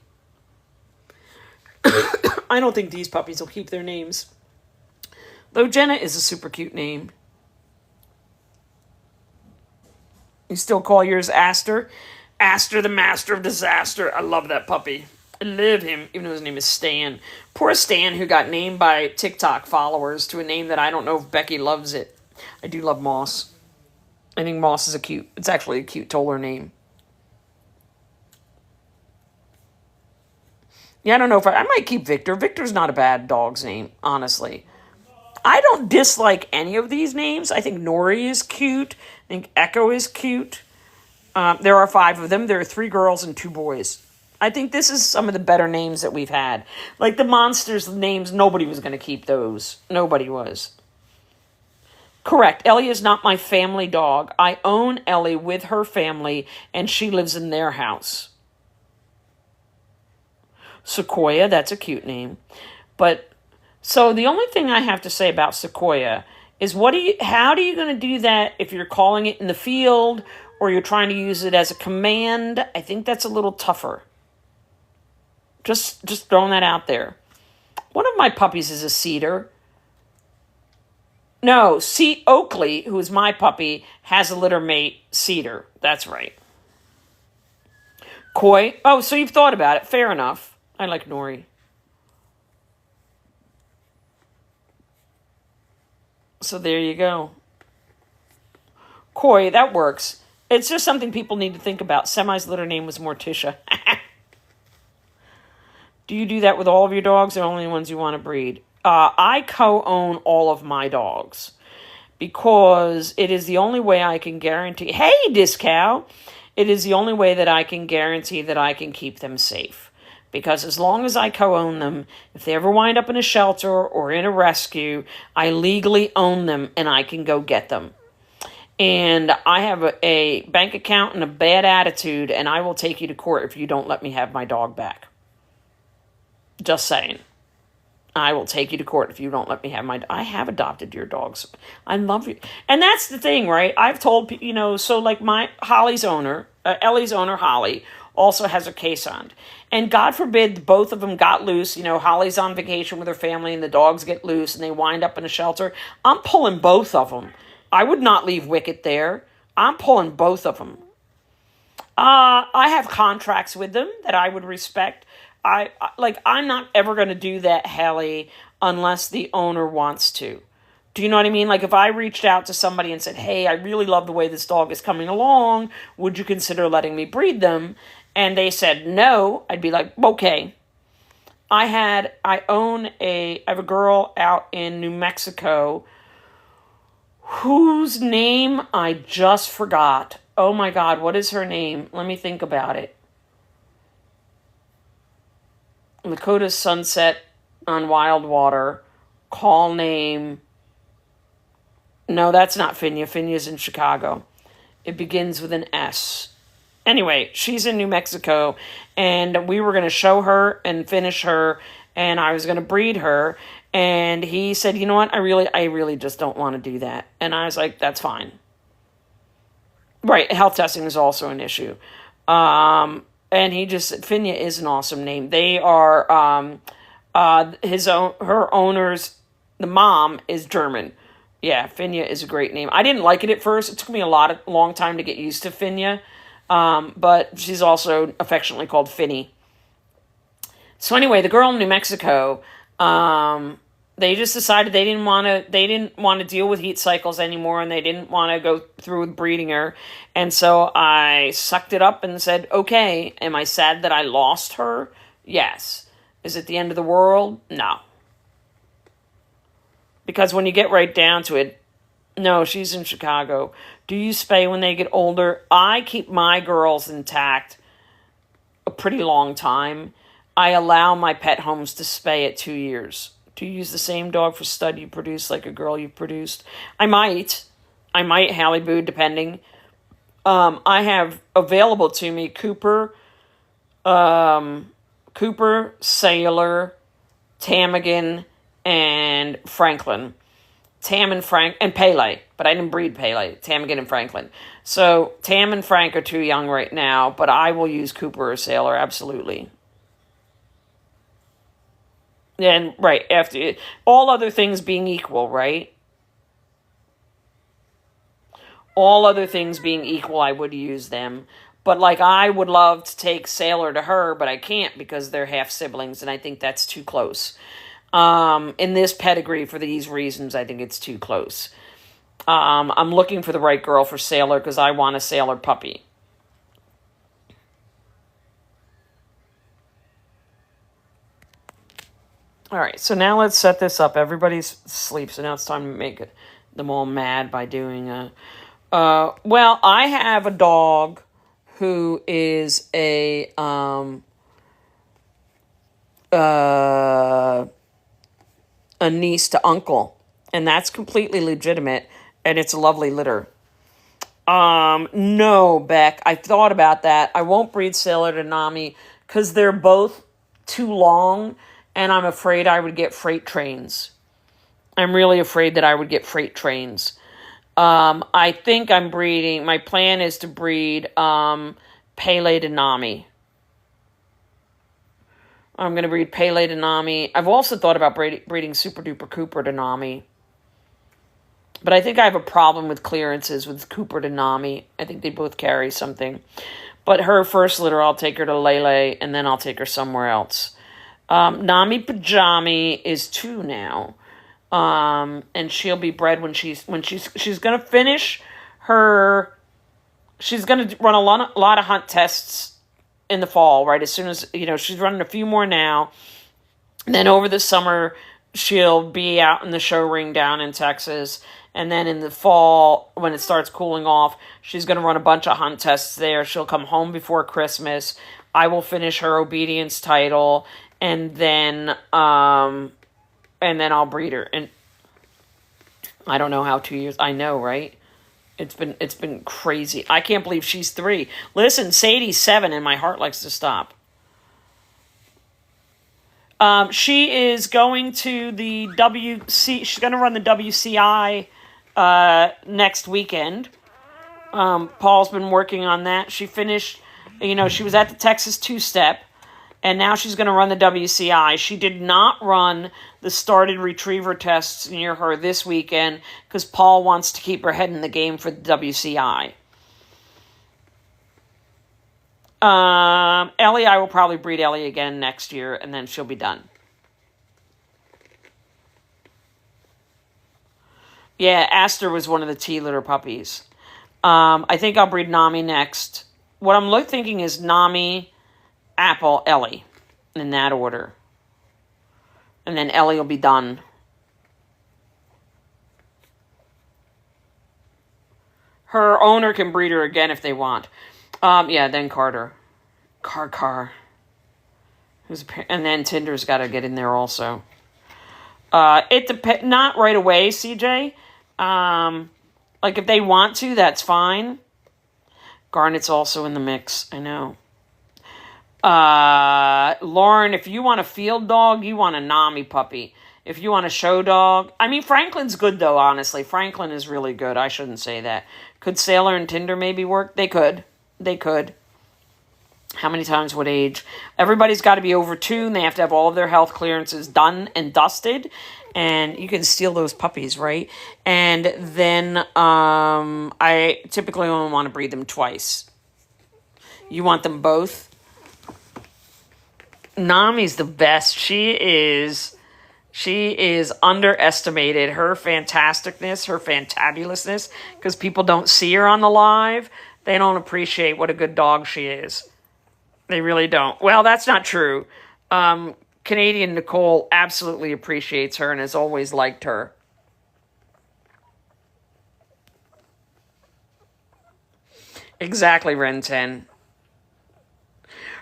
I don't think these puppies will keep their names. Though Jenna is a super cute name. You still call yours Aster? Aster, the master of disaster. I love that puppy. I love him, even though his name is Stan. Poor Stan, who got named by TikTok followers to a name that I don't know if Becky loves it. I do love Moss. I think Moss is it's actually a cute Toller name. Yeah, I don't know if I might keep Victor. Victor's not a bad dog's name, honestly. I don't dislike any of these names. I think Nori is cute. I think Echo is cute. There are 5 of them. There are 3 girls and 2 boys. I think this is some of the better names that we've had. Like the monsters names, nobody was going to keep those. Nobody was. Correct. Ellie is not my family dog. I own Ellie with her family, and she lives in their house. Sequoia, that's a cute name. But, so the only thing I have to say about Sequoia is how are you going to do that if you're calling it in the field or you're trying to use it as a command? I think that's a little tougher. Just throwing that out there. One of my puppies is a Cedar. No, Oakley, who is my puppy, has a litter mate, Cedar. That's right. Koi. Oh, so you've thought about it. Fair enough. I like Nori. So there you go. Koi, that works. It's just something people need to think about. Semi's litter name was Morticia. Do you do that with all of your dogs or only the ones you want to breed? I co-own all of my dogs because it is the only way I can guarantee... Hey, Discow! It is the only way that I can guarantee that I can keep them safe. Because as long as I co-own them, if they ever wind up in a shelter or in a rescue, I legally own them and I can go get them. And I have a bank account and a bad attitude, and I will take you to court if you don't let me have my dog back. Just saying. I will take you to court if you don't let me have I have adopted your dogs. I love you. And that's the thing, right? I've told, so like Ellie's owner, Holly, also has a case on. And God forbid both of them got loose. Holly's on vacation with her family and the dogs get loose and they wind up in a shelter. I'm pulling both of them. I would not leave Wicket there. I'm pulling both of them. I have contracts with them that I would respect. I'm not ever going to do that, Hallie, unless the owner wants to. Do you know what I mean? Like if I reached out to somebody and said, hey, I really love the way this dog is coming along. Would you consider letting me breed them? And they said no. I'd be like, okay. I have a girl out in New Mexico whose name I just forgot. Oh my God, what is her name? Let me think about it. Lakota Sunset on Wild Water. Call name. No, that's not Finya. Finya's in Chicago. It begins with an S. Anyway, she's in New Mexico, and we were going to show her and finish her, and I was going to breed her. And he said, you know what? I really just don't want to do that. And I was like, that's fine. Right, health testing is also an issue. And he just said Finja is an awesome name. They are her owner's, the mom is German. Yeah, Finja is a great name. I didn't like it at first. It took me a long time to get used to Finja. But she's also affectionately called Finny. So anyway, the girl in New Mexico, they just decided they didn't want to deal with heat cycles anymore, and they didn't want to go through with breeding her. And so I sucked it up and said, okay, am I sad that I lost her? Yes. Is it the end of the world? No. Because when you get right down to it, no, she's in Chicago. Do you spay when they get older? I keep my girls intact a pretty long time. I allow my pet homes to spay at 2 years. Do you use the same dog for stud you produce like a girl you produced? I might, Hallie Boo, depending. I have available to me Cooper, Sailor, Ptarmigan, and Franklin. Tam and Frank, and Pele, but I didn't breed Pele, Ptarmigan and Franklin. So Tam and Frank are too young right now, but I will use Cooper or Sailor, absolutely. And right, after all other things being equal, right? All other things being equal, I would use them. But like I would love to take Sailor to her, but I can't because they're half siblings, and I think that's too close. In this pedigree, for these reasons, I think it's too close. I'm looking for the right girl for Sailor because I want a Sailor puppy. All right, so now let's set this up. Everybody's asleep, so now it's time to make them all mad by doing a... well, I have a dog who is a niece to uncle, and that's completely legitimate, and it's a lovely litter. No, Beck, I thought about that. I won't breed Sailor to Nami because they're both too long, and I'm afraid I would get freight trains. I'm really afraid that I would get freight trains. I think I'm breeding, my plan is to breed Pele to Nami. I'm going to breed Pele to Nami. I've also thought about breeding Super Duper Cooper to Nami. But I think I have a problem with clearances with Cooper to Nami. I think they both carry something. But her first litter, I'll take her to Lele, and then I'll take her somewhere else. Nami Pajami is 2 now. And she'll be bred when she's going to finish her, she's going to run a lot of hunt tests in the fall, right? As soon as, she's running a few more now. And then over the summer, she'll be out in the show ring down in Texas. And then in the fall, when it starts cooling off, she's going to run a bunch of hunt tests there. She'll come home before Christmas. I will finish her obedience title. And then I'll breed her. And I don't know how 2 years, I know, right? It's been crazy. I can't believe she's 3. Listen, Sadie's 7 and my heart likes to stop. She is going to the she's going to run the WCI next weekend. Paul's been working on that. She finished, she was at the Texas 2-step, and now she's going to run the WCI. She did not run the started retriever tests near her this weekend because Paul wants to keep her head in the game for the WCI. Ellie, I will probably breed Ellie again next year, and then she'll be done. Yeah, Aster was one of the T-litter puppies. I think I'll breed Nami next. What I'm thinking is Nami, Apple, Ellie, in that order. And then Ellie will be done. Her owner can breed her again if they want. Yeah, then Carter. Car. And then Tinder's got to get in there also. It depends. Not right away, CJ. Like if they want to, that's fine. Garnet's also in the mix. I know. Lauren, if you want a field dog, you want a Nami puppy. If you want a show dog, Franklin's good though, honestly. Franklin is really good. I shouldn't say that. Could Sailor and Tinder maybe work? They could. They could. How many times would age? Everybody's got to be over 2, and they have to have all of their health clearances done and dusted. And you can steal those puppies, right? And then I typically only want to breed them twice. You want them both? Nami's the best. She is underestimated. Her fantasticness, her fantabulousness, because people don't see her on the live. They don't appreciate what a good dog she is. They really don't. Well, that's not true. Canadian Nicole absolutely appreciates her and has always liked her. Exactly, Ren 10.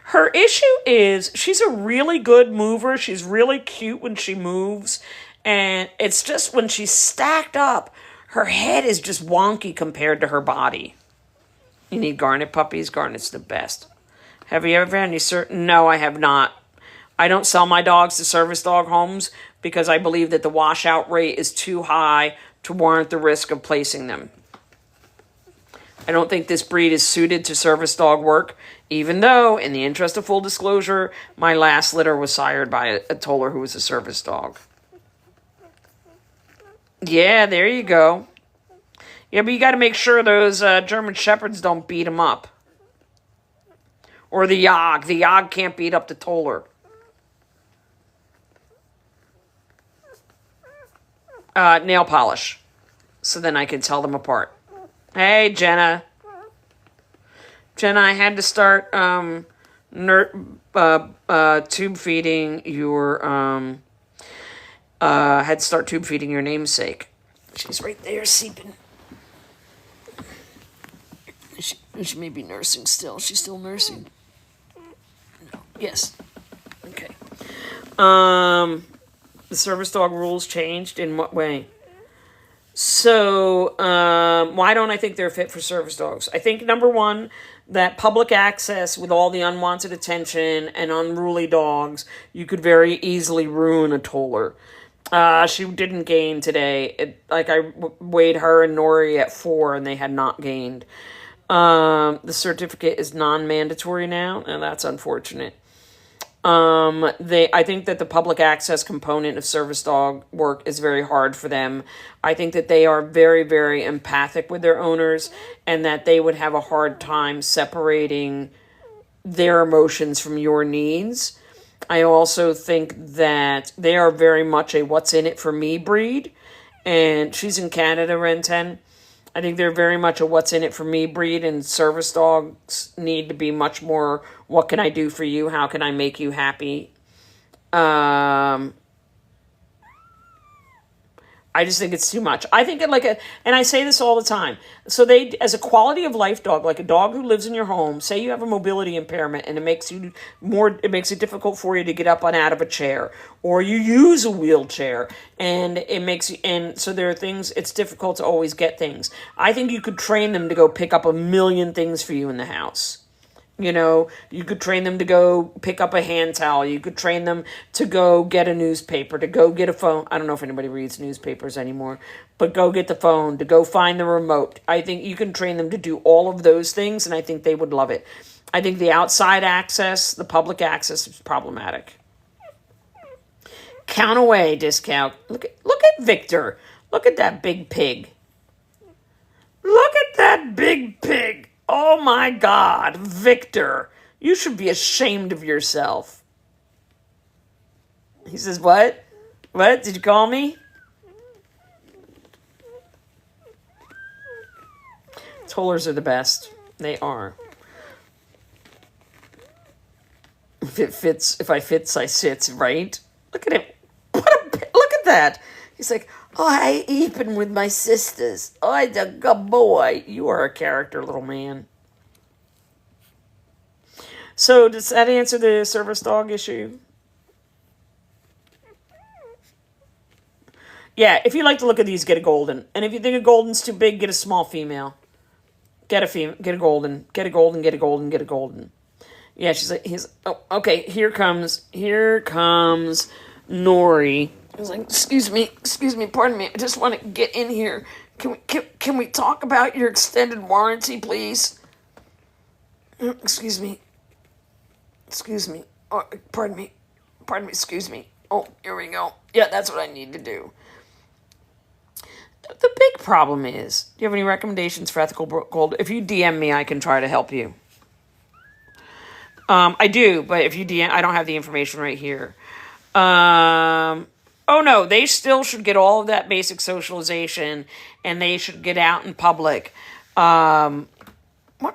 Her issue is she's a really good mover. She's really cute when she moves. And it's just when she's stacked up, her head is just wonky compared to her body. You need Garnet puppies. Garnet's the best. Have you ever had any certain? No, I have not. I don't sell my dogs to service dog homes because I believe that the washout rate is too high to warrant the risk of placing them. I don't think this breed is suited to service dog work, even though, in the interest of full disclosure, my last litter was sired by a Toller who was a service dog. Yeah, there you go. Yeah, but you got to make sure those German Shepherds don't beat him up. Or the Yog. The Yog can't beat up the Toller. Nail polish. So then I can tell them apart. Hey, Jenna. Jenna, I had to start tube feeding your had to start tube feeding your namesake. She's right there seeping. She may be nursing still. She's still nursing. No. Yes. Okay. The service dog rules changed in what way? So, why don't I think they're fit for service dogs? I think, number one, that public access with all the unwanted attention and unruly dogs, you could very easily ruin a Toller. She didn't gain today. I weighed her and Nori at 4, and they had not gained. The certificate is non-mandatory now, and that's unfortunate. I think that the public access component of service dog work is very hard for them. I think that they are very, very empathic with their owners and that they would have a hard time separating their emotions from your needs. I also think that they are very much a what's in it for me breed. And she's in Canada, Ren 10. I think they're very much a what's in it for me breed, and service dogs need to be much more, what can I do for you? How can I make you happy? I just think it's too much. I think and I say this all the time. So as a quality of life dog, like a dog who lives in your home, say you have a mobility impairment and it makes it difficult for you to get up and out of a chair, or you use a wheelchair and so there are things, it's difficult to always get things. I think you could train them to go pick up a million things for you in the house. You know, you could train them to go pick up a hand towel. You could train them to go get a newspaper, to go get a phone. I don't know if anybody reads newspapers anymore, but go get the phone, to go find the remote. I think you can train them to do all of those things, and I think they would love it. I think the outside access, the public access is problematic. Count away, discount. Look at Victor. Look at that big pig. Look at that big pig. Oh my God, Victor, you should be ashamed of yourself. He says, what? What? Did you call me? Tollers are the best. They are. If I fits, I sits, right? Look at him. Look at that. He's like, oh, I eating with my sisters. Oh, I a good boy. You are a character, little man. So, does that answer the service dog issue? Yeah, if you like to look at these, get a golden. And if you think a golden's too big, get a small female. Get a golden. Get a golden, get a golden, get a golden. Yeah, okay, here comes Nori. I was like, excuse me, pardon me. I just want to get in here Can we talk about your extended warranty, please? Excuse me. Excuse me. Oh, pardon me. Pardon me. Excuse me. Oh, here we go. Yeah, that's what I need to do. The big problem is, do you have any recommendations for ethical gold? If you DM me, I can try to help you. I do, but if you DM, I don't have the information right here. Oh no, they still should get all of that basic socialization, and they should get out in public. What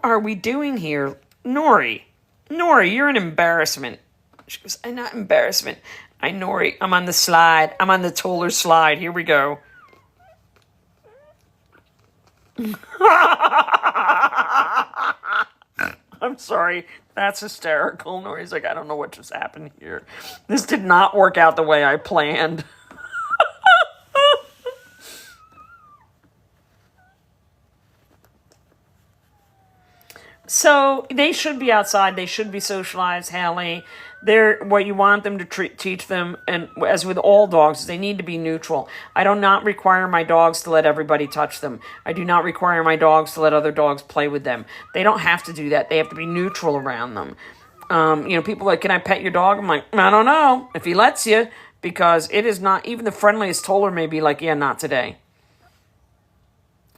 are we doing here? Nori, you're an embarrassment. She goes, I'm not embarrassment. Nori, I'm on the slide. I'm on the Toller slide. Here we go. I'm sorry. That's hysterical. Nori's like, I don't know what just happened here. This did not work out the way I planned. So they should be outside. They should be socialized, Hallie. They're what you want them to teach them, and as with all dogs, they need to be neutral. I do not require my dogs to let everybody touch them. I do not require my dogs to let other dogs play with them. They don't have to do that. They have to be neutral around them. People are like, can I pet your dog? I'm like, I don't know if he lets you, because it is not, even the friendliest Toller may be like, yeah, not today.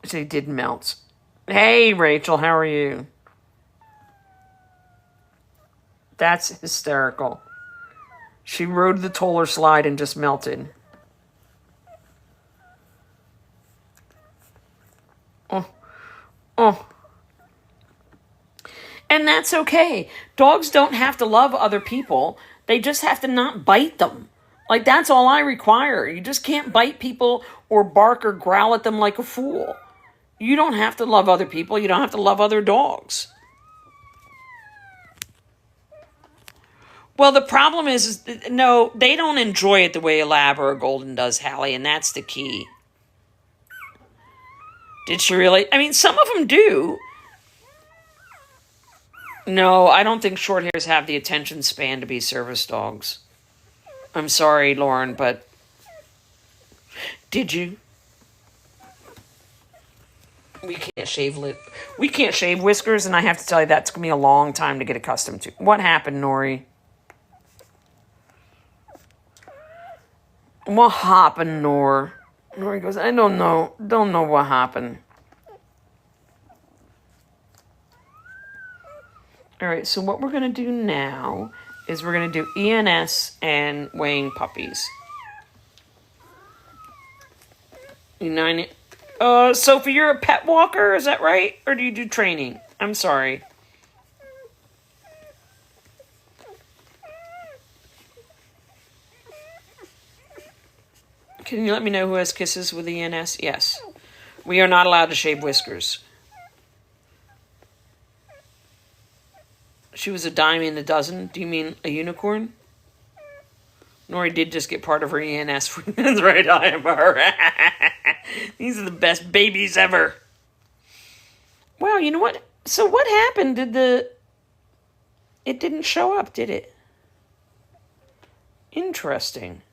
She did melt. Hey, Rachel, how are you? That's hysterical. She rode the Toller slide and just melted. Oh. And that's okay. Dogs don't have to love other people. They just have to not bite them. Like, that's all I require. You just can't bite people or bark or growl at them like a fool. You don't have to love other people. You don't have to love other dogs. Well, the problem is no, they don't enjoy it the way a Lab or a Golden does, Hallie, and that's the key. Did she really? I mean, some of them do. No, I don't think short hairs have the attention span to be service dogs. I'm sorry, Lauren, but did you? We can't shave whiskers, and I have to tell you, that's going to be a long time to get accustomed to. What happened, Nori? What happened, Nor? Nori goes, I don't know. Don't know what happened. All right, so what we're going to do now is we're going to do ENS and weighing puppies. United. Sophie, you're a pet walker, is that right? Or do you do training? I'm sorry. Can you let me know who has kisses with ENS? Yes. We are not allowed to shave whiskers. She was a dime in a dozen. Do you mean a unicorn? Nori did just get part of her ENS from his right eye of her. These are the best babies ever. Wow, you know what? So what happened? It didn't show up, did it? Interesting.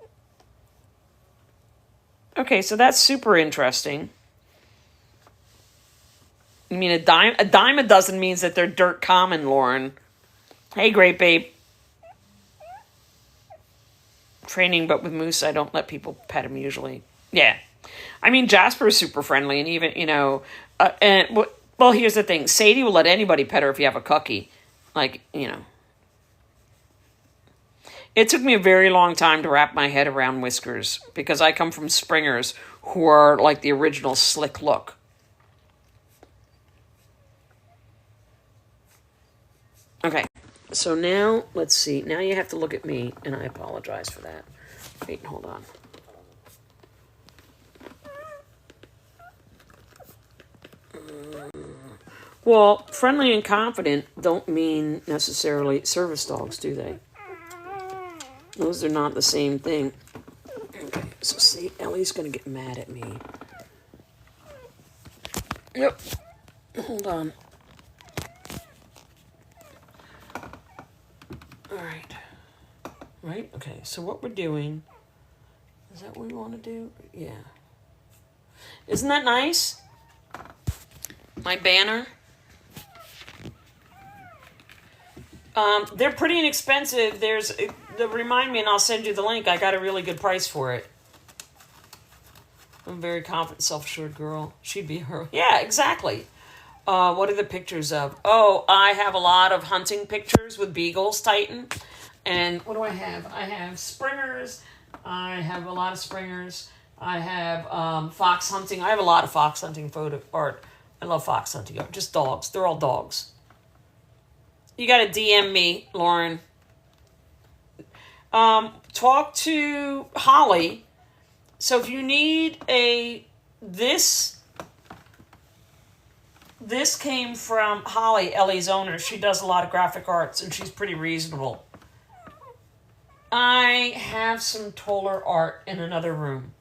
Okay, so that's super interesting. You mean a dime a dozen means that they're dirt common, Lauren. Hey, great babe. Training, but with Moose, I don't let people pet him usually. Yeah. I mean, Jasper is super friendly, and even, well, here's the thing. Sadie will let anybody pet her if you have a cookie. Like, It took me a very long time to wrap my head around whiskers, because I come from Springers, who are like the original slick look. Okay, so now, let's see. Now you have to look at me, and I apologize for that. Wait, hold on. Well, friendly and confident don't mean necessarily service dogs, do they? Those are not the same thing. Okay, so see, Ellie's going to get mad at me. Yep. Hold on. All right. Right? Okay, so what we're doing... Is that what we want to do? Yeah. Isn't that nice? My banner. They're pretty inexpensive. Remind me and I'll send you the link. I got a really good price for it. I'm a very confident, self-assured girl. She'd be her. Yeah, exactly. What are the pictures of? Oh, I have a lot of hunting pictures with beagles, Titan. And what do I have? I have springers. I have a lot of springers. I have fox hunting. I have a lot of fox hunting photo art. I love fox hunting art. Just dogs. They're all dogs. You got to DM me, Lauren. Talk to Holly. So if you need this came from Holly, Ellie's owner. She does a lot of graphic arts and she's pretty reasonable. I have some Toller art in another room.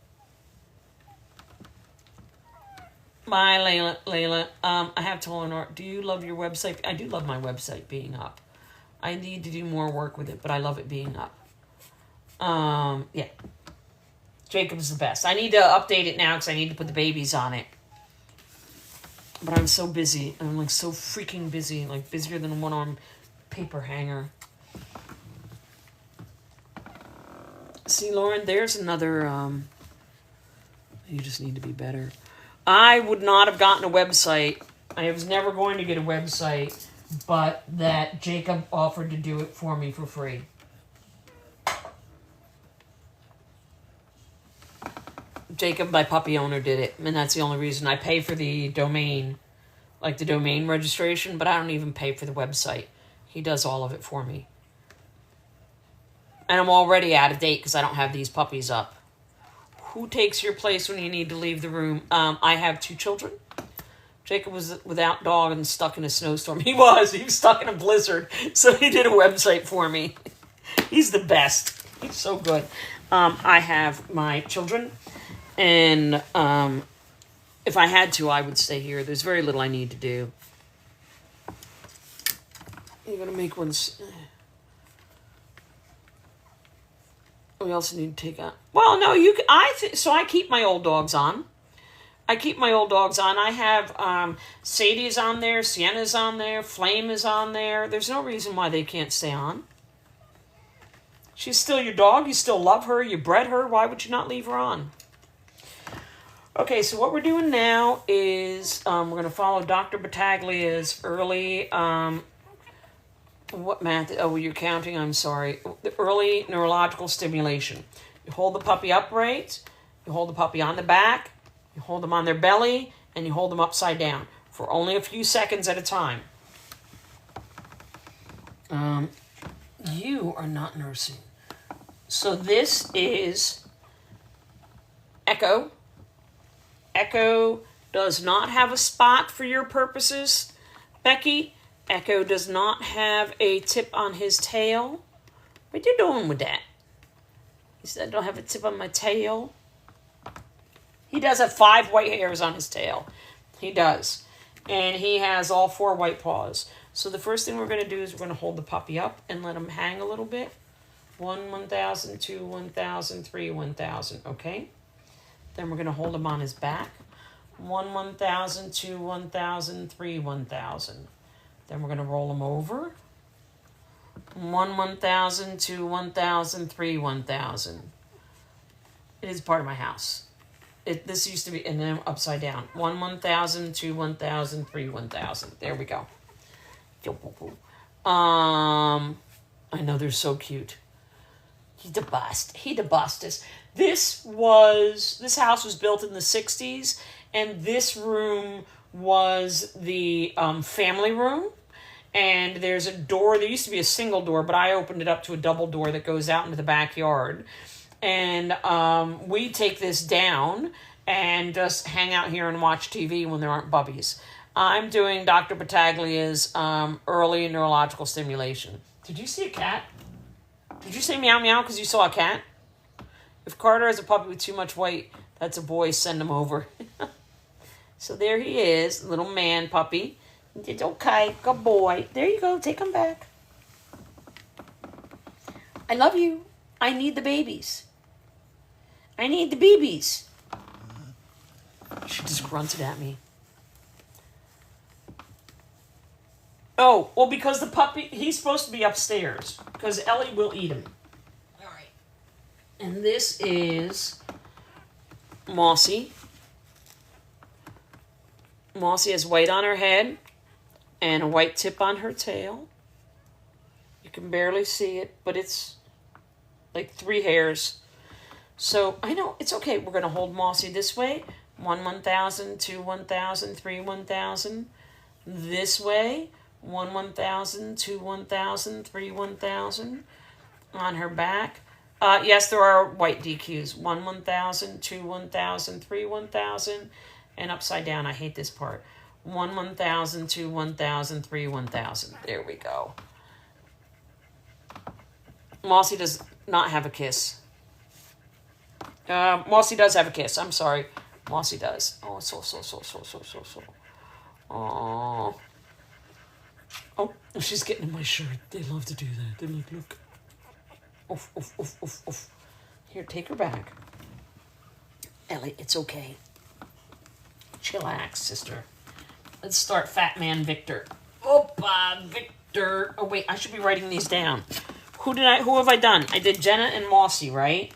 Bye, Layla. I have Toller art. Do you love your website? I do love my website being up. I need to do more work with it, but I love it being up. Yeah. Jacob's the best. I need to update it now because I need to put the babies on it. But I'm so busy. I'm like so freaking busy. Like busier than a one-arm paper hanger. See, Lauren, there's another... you just need to be better. I would not have gotten a website. I was never going to get a website, but that Jacob offered to do it for me for free. Jacob, my puppy owner, did it, and that's the only reason. I pay for the domain, like the domain registration, but I don't even pay for the website. He does all of it for me. And I'm already out of date because I don't have these puppies up. Who takes your place when you need to leave the room? I have 2 children. Jacob was without dog and stuck in a snowstorm. He was stuck in a blizzard, so he did a website for me. He's the best. He's so good. I have my children. And if I had to, I would stay here. There's very little I need to do. You're going to make one... We also need to take out... Well, no, you... So I keep my old dogs on. I have Sadie's on there, Sienna's on there, Flame is on there. There's no reason why they can't stay on. She's still your dog. You still love her. You bred her. Why would you not leave her on? Okay, so what we're doing now is we're going to follow Dr. Battaglia's early, what math? Oh, you're counting, I'm sorry. The early neurological stimulation. You hold the puppy upright, you hold the puppy on the back, you hold them on their belly, and you hold them upside down for only a few seconds at a time. You are not nursing. So this is Echo. Echo does not have a spot for your purposes, Becky. Echo does not have a tip on his tail. What you doing with that? He said, I don't have a tip on my tail. He does have 5 white hairs on his tail. He does. And he has all 4 white paws. So the first thing we're going to do is we're going to hold the puppy up and let him hang a little bit. 1, 1,000, 2, 1,000, 3, 1,000. Okay? Then we're going to hold him on his back. 1, 1,000, 2, 1,000, 3, 1,000. Then we're going to roll him over. 1, 1,000, 2, 1,000, 3, 1,000. It is part of my house. This used to be, and then upside down. 1, 1,000, 2, 1,000, 3, 1,000. There we go. I know they're so cute. He the bust us. This house was built in the 60s, and this room was the family room. And there's a door. There used to be a single door, but I opened it up to a double door that goes out into the backyard. And we take this down and just hang out here and watch TV when there aren't bubbies. I'm doing Dr. Battaglia's early neurological stimulation. Did you see a cat? Did you say meow meow because you saw a cat? If Carter has a puppy with too much weight, that's a boy, send him over. So there he is, little man puppy. It's okay, good boy. There you go, take him back. I love you. I need the babies. I need the babies. She just grunted at me. Oh, well, because the puppy, he's supposed to be upstairs. Because Ellie will eat him. All right. And this is Mossy. Mossy has white on her head and a white tip on her tail. You can barely see it, but it's like 3 hairs. So I know it's okay. We're going to hold Mossy this way. 1 1,000, 2 1,000, 3 1,000. This way. 1 1,000, 2 1,000, 3 1,000. On her back. Yes, there are white DQs. 1 1,000, 2 1,000, 3 1,000. And upside down, I hate this part. 1 1,000, 2 1,000, 3 1,000. There we go. Mossy does not have a kiss. Mossy does have a kiss. I'm sorry. Mossy does. Oh, so. Oh. Oh, she's getting in my shirt. They love to do that. They look. Oof. Here, take her back. Ellie, it's okay. Chillax, sister. Let's start Fat Man Victor. Opa, Victor. Oh, wait, I should be writing these down. Who have I done? I did Jenna and Mossy, right?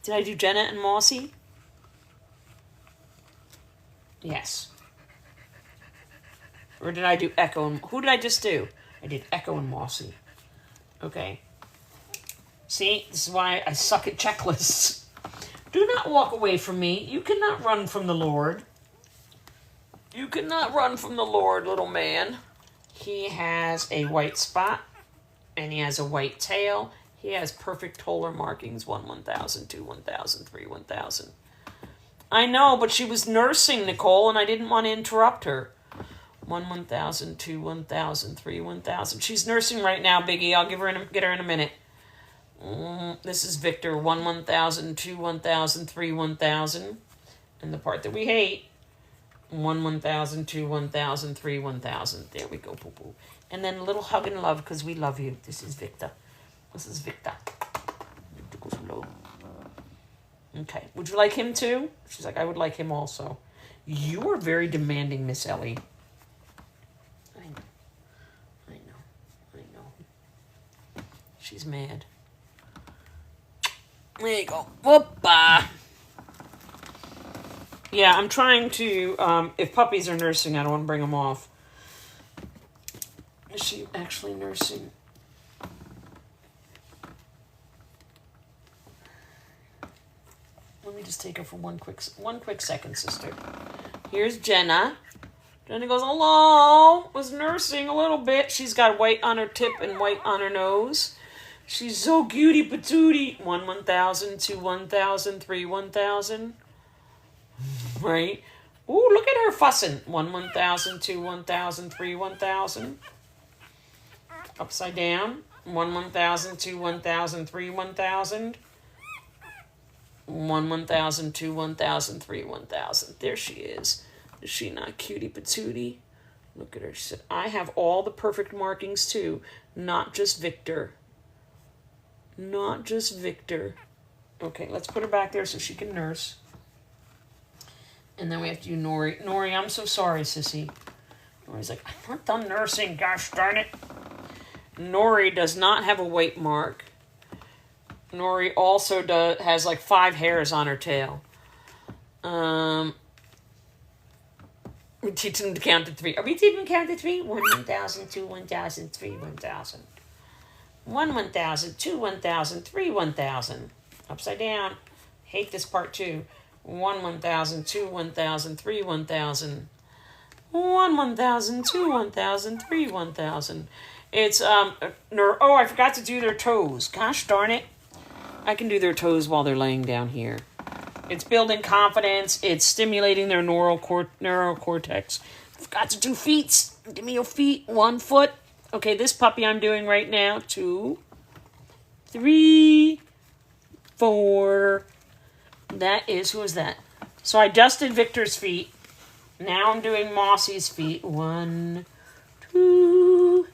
Did I do Jenna and Mossy? Yes. Or did I do Echo and... Who did I just do? I did Echo and Mossy. Okay. See? This is why I suck at checklists. Do not walk away from me. You cannot run from the Lord. You cannot run from the Lord, little man. He has a white spot. And he has a white tail. He has perfect Toller markings. 1 1,000, 2 1,000, 3 1,000. I know, but she was nursing, Nicole, and I didn't want to interrupt her. 1 1,000, 2 1,000, 3 1,000. She's nursing right now, Biggie. I'll get her in a minute. This is Victor. 1 1,000, 2 1,000, 3 1,000. And the part that we hate. 1 1,000, 2 1,000, 3 1,000. There we go, poo poo. And then a little hug and love because we love you. This is Victor. This is Victor. Okay. Would you like him too? She's like, I would like him also. You are very demanding, Miss Ellie. I know. She's mad. There you go. Whoop-a. Yeah, I'm trying to, if puppies are nursing, I don't want to bring them off. Is she actually nursing? Let me just take her for one quick second, sister. Here's Jenna. Jenna goes, hello. Was nursing a little bit. She's got white on her tip and white on her nose. She's so cutie patootie. 1 1,000, 2 1,000, 3 1,000. Right? Ooh, look at her fussing. 1 1,000, 2 1,000, 3 1,000. Upside down. 1 1,000, 2 1,000, 3 1,000. 1 1,000, 2 1,000, 3 1,000. There she is. Is she not cutie patootie? Look at her. She said, I have all the perfect markings too. Not just Victor. Not just Victor. Okay, let's put her back there so she can nurse. And then we have to do Nori. Nori, I'm so sorry, sissy. Nori's like, I'm not done nursing, gosh darn it. Nori does not have a white mark. Nori also has like 5 hairs on her tail. We teach them to count to 3. Are we teaching them to count to 3? 1 1,000, 2 1,000, 3 1,000. 1 1,000, 2 1,000, 3 1,000. Upside down. Hate this part too. 1 1,000, 2 1,000, 3 1,000. 1 1,000, 2 1,000, 3 1,000. It's oh, I forgot to do their toes. Gosh darn it. I can do their toes while they're laying down here. It's building confidence. It's stimulating their neural cortex. Forgot to do feet. Give me your feet. 1 foot. Okay, this puppy I'm doing right now. 2, 3, 4. That is, who is that? So I dusted Victor's feet. Now I'm doing Mossy's feet. 1, 2.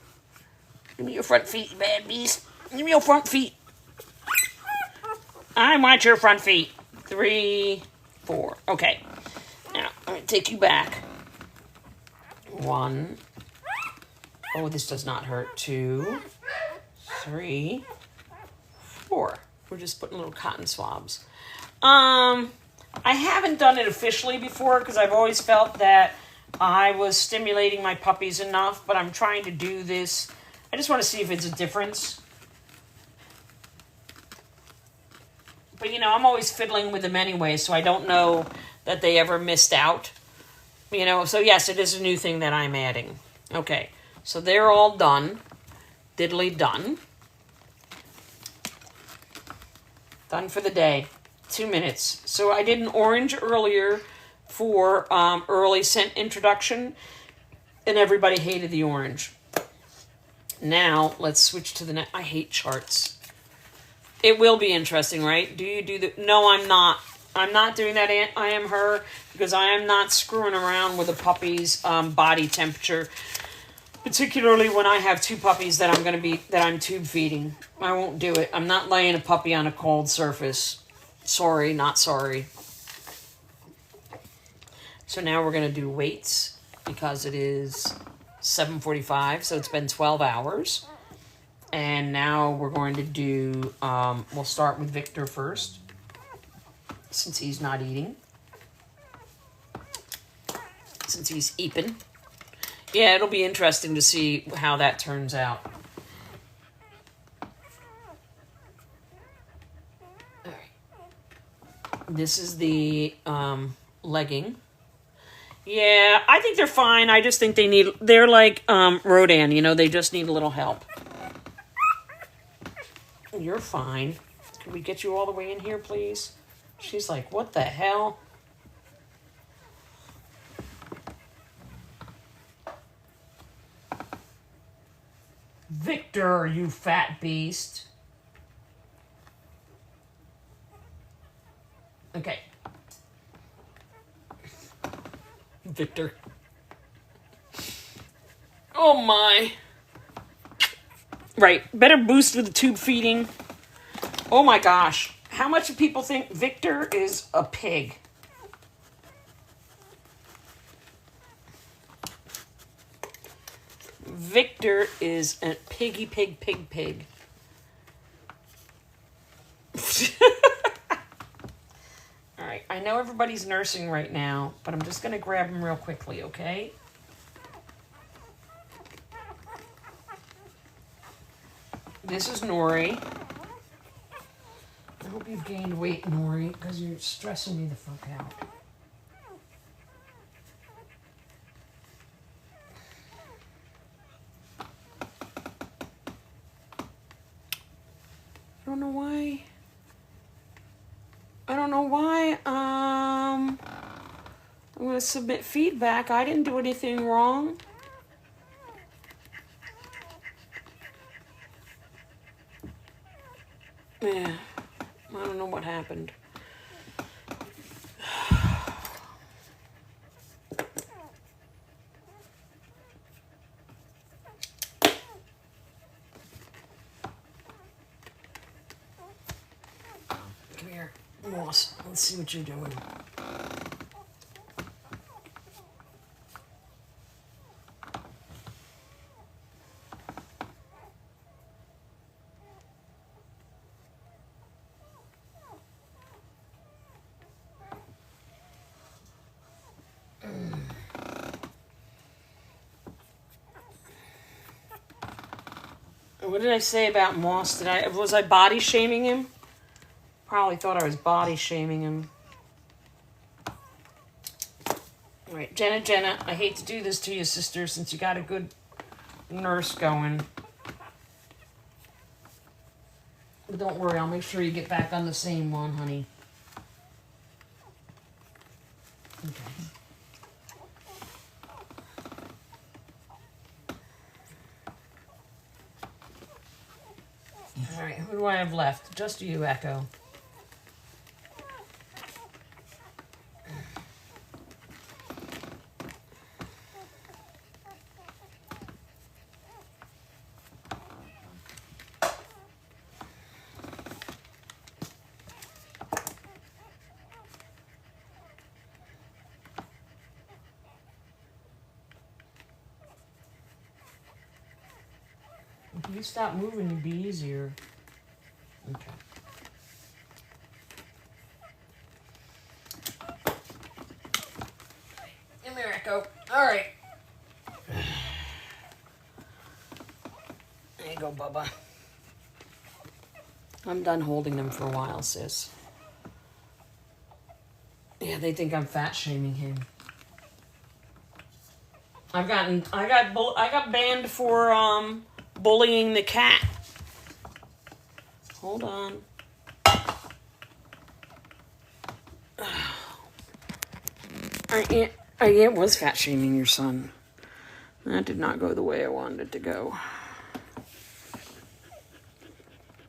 Give me your front feet, bad beast. Give me your front feet. I want your front feet. 3, 4. Okay. Now, I'm going to take you back. 1. Oh, this does not hurt. 2, 3, 4. We're just putting little cotton swabs. I haven't done it officially before because I've always felt that I was stimulating my puppies enough, but I'm trying to do this. I just want to see if it's a difference. But, you know, I'm always fiddling with them anyway, so I don't know that they ever missed out. You know, so yes, it is a new thing that I'm adding. Okay, so they're all done. Diddly done. Done for the day. 2 minutes. So I did an orange earlier for early scent introduction, and everybody hated the orange. Now, let's switch to the next. I hate charts. It will be interesting, right? Do you do the... No, I'm not. I'm not doing that I am her, because I am not screwing around with a puppy's body temperature, particularly when I have 2 puppies that I'm tube feeding. I won't do it. I'm not laying a puppy on a cold surface. Sorry, not sorry. So now we're going to do weights because it is 7:45, so it's been 12 hours. And now we're going to do, we'll start with Victor first, since he's not eating. Since he's eeping. Yeah, it'll be interesting to see how that turns out. All right. This is the legging. Yeah, I think they're fine. I just think they're like Rodan, you know, they just need a little help. You're fine. Can we get you all the way in here, please? She's like, what the hell? Victor, you fat beast. Okay. Victor. Oh my. Right. Better boost with the tube feeding. Oh my gosh. How much do people think Victor is a pig? Victor is a piggy pig. All right. I know everybody's nursing right now, but I'm just going to grab him real quickly, okay? This is Nori. I hope you've gained weight, Nori, because you're stressing me the fuck out. I don't know why. I'm going to submit feedback. I didn't do anything wrong. Yeah, I don't know what happened. Come here, Moss. Let's see what you're doing. What did I say about Moss? Was I body shaming him? Probably thought I was body shaming him. All right, Jenna, I hate to do this to you, sister, since you got a good nurse going. But don't worry, I'll make sure you get back on the same one, honey. Okay. All right, who do I have left? Just you, Echo. If you stop moving, it'd be easier. Okay. Come here, Echo. All right. There you go, Bubba. I'm done holding them for a while, sis. Yeah, they think I'm fat shaming him. I got banned for bullying the cat. Hold on. I was fat shaming your son. That did not go the way I wanted it to go.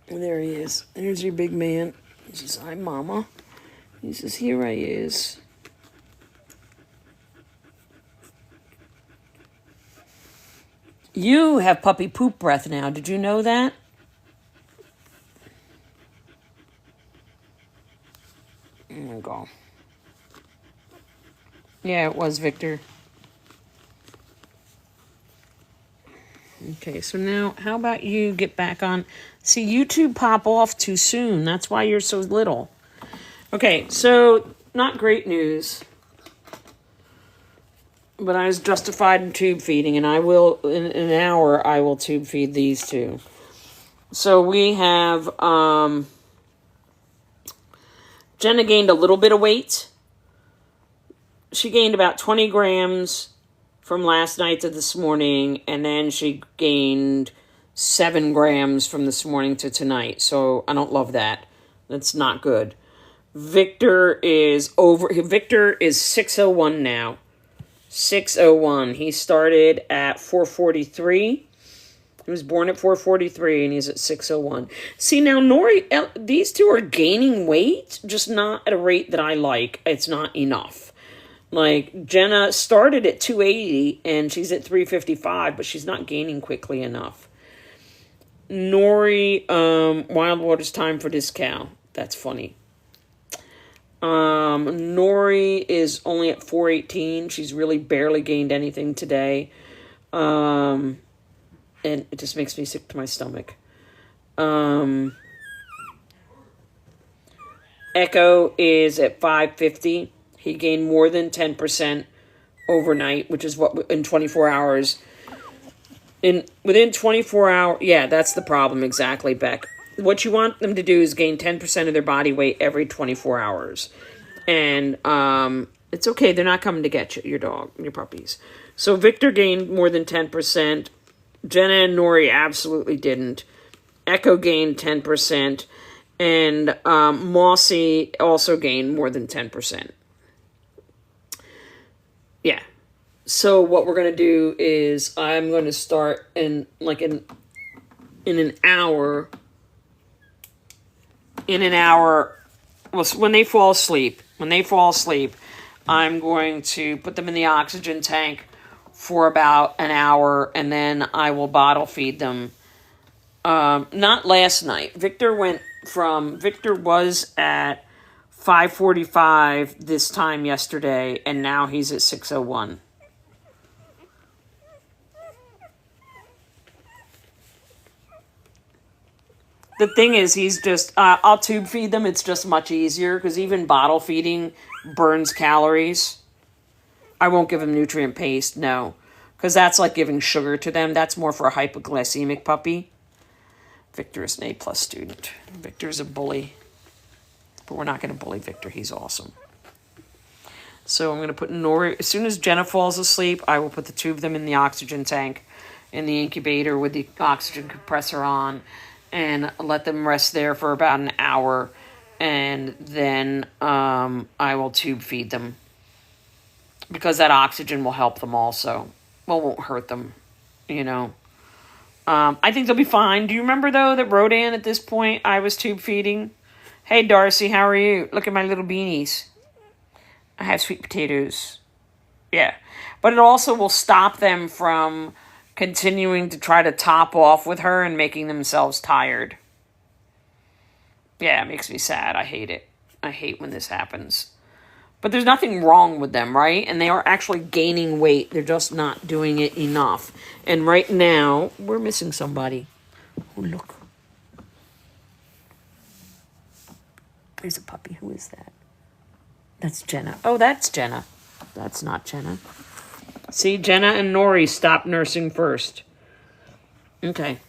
There he is. There's your big man. He says, "Hi, Mama." He says, "Here I is." You have puppy poop breath now. Did you know that? There we go. Yeah, it was Victor. Okay, so now how about you get back on? See, YouTube pop off too soon. That's why you're so little. Okay, so not great news. But I was justified in tube feeding, and I will, in an hour, I will tube feed these two. So we have, Jenna gained a little bit of weight. She gained about 20 grams from last night to this morning, and then she gained 7 grams from this morning to tonight. So I don't love that. That's not good. Victor is 601 now. 601. He started at 443. He was born at 443 and he's at 601. See, now Nori, these two are gaining weight, just not at a rate that I like. It's not enough. Like, Jenna started at 280 and she's at 355, but she's not gaining quickly enough. Nori, Wild Water's time for this cow. That's funny. Nori is only at 418. She's really barely gained anything today. And it just makes me sick to my stomach. Echo is at 550. He gained more than 10% overnight, which is what in 24 hours. Within 24 hours, yeah, that's the problem exactly, Beck. What you want them to do is gain 10% of their body weight every 24 hours. And it's okay. They're not coming to get you, your dog, your puppies. So Victor gained more than 10%. Jenna and Nori absolutely didn't. Echo gained 10%. And Mossy also gained more than 10%. Yeah. So what we're going to do is I'm going to start in an hour. In an hour, well, when they fall asleep, I'm going to put them in the oxygen tank for about an hour, and then I will bottle feed them. Not last night. Victor was at 545 this time yesterday, and now he's at 601. The thing is, he's just, I'll tube feed them. It's just much easier because even bottle feeding burns calories. I won't give them nutrient paste, no. Because that's like giving sugar to them. That's more for a hypoglycemic puppy. Victor is an A+ student. Victor's a bully. But we're not going to bully Victor. He's awesome. So I'm going to put Nori, as soon as Jenna falls asleep, I will put the two of them in the oxygen tank in the incubator with the oxygen compressor on. And let them rest there for about an hour. And then I will tube feed them. Because that oxygen will help them also. Well, won't hurt them, you know. I think they'll be fine. Do you remember, though, that Rodan at this point I was tube feeding? Hey, Darcy, how are you? Look at my little beanies. I have sweet potatoes. Yeah. But it also will stop them from continuing to try to top off with her and making themselves tired. Yeah, it makes me sad. I hate it. I hate when this happens. But there's nothing wrong with them, right? And they are actually gaining weight. They're just not doing it enough. And right now, we're missing somebody. Oh, look. There's a puppy. Who is that? That's Jenna. Oh, that's Jenna. That's not Jenna. See, Jenna and Nori stopped nursing first. Okay.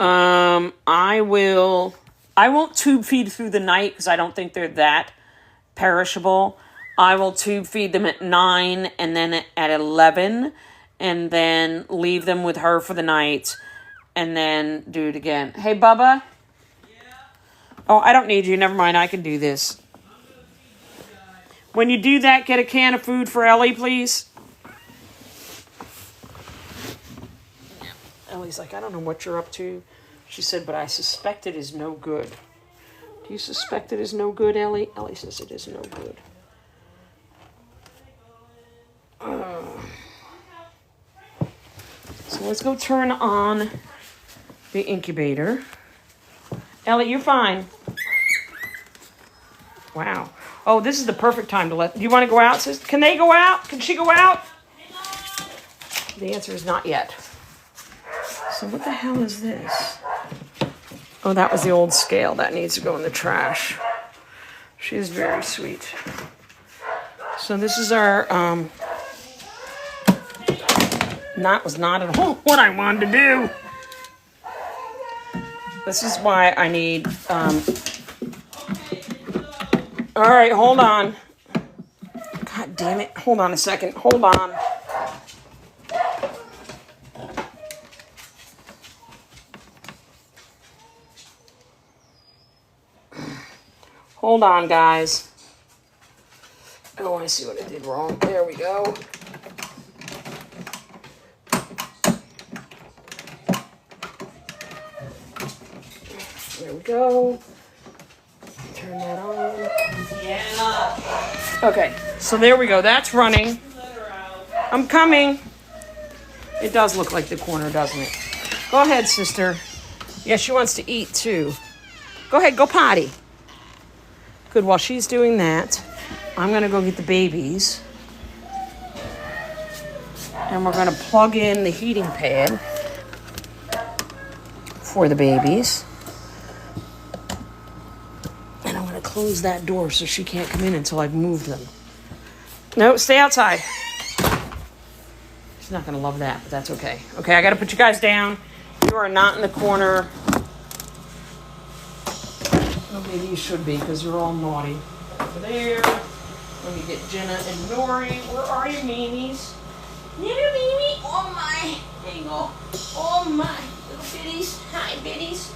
I won't tube feed through the night because I don't think they're that perishable. I will tube feed them at 9 and then at 11 and then leave them with her for the night and then do it again. Hey, Bubba? Yeah? Oh, I don't need you. Never mind. I can do this. When you do that, get a can of food for Ellie, please. Ellie's like, I don't know what you're up to. She said, but I suspect it is no good. Do you suspect it is no good, Ellie? Ellie says it is no good. So let's go turn on the incubator. Ellie, you're fine. Wow. Oh, this is the perfect time to let... Do you want to go out, sis? Can they go out? Can she go out? The answer is not yet. So what the hell is this? Oh, that was the old scale. That needs to go in the trash. She is very sweet. So this is our... That was not at all what I wanted to do. This is why I need... All right, hold on. God damn it. Hold on a second. Hold on. Hold on, guys. Oh, I see what I did wrong. There we go. There we go. Turn that on. Yeah. Okay, so there we go. That's running. I'm coming. It does look like the corner, doesn't it? Go ahead, sister. Yeah, she wants to eat too. Go ahead, go potty. Good, while she's doing that, I'm gonna go get the babies. And we're gonna plug in the heating pad for the babies. And I'm gonna close that door so she can't come in until I've moved them. No, stay outside. She's not gonna love that, but that's okay. Okay, I gotta put you guys down. You are not in the corner. Well, maybe you should be, because you're all naughty. Over there. Let me get Jenna and Nori. Where are you, Mimis? Little Mimi. Oh, my. There you go. Oh, my. Little bitties. Hi, bitties.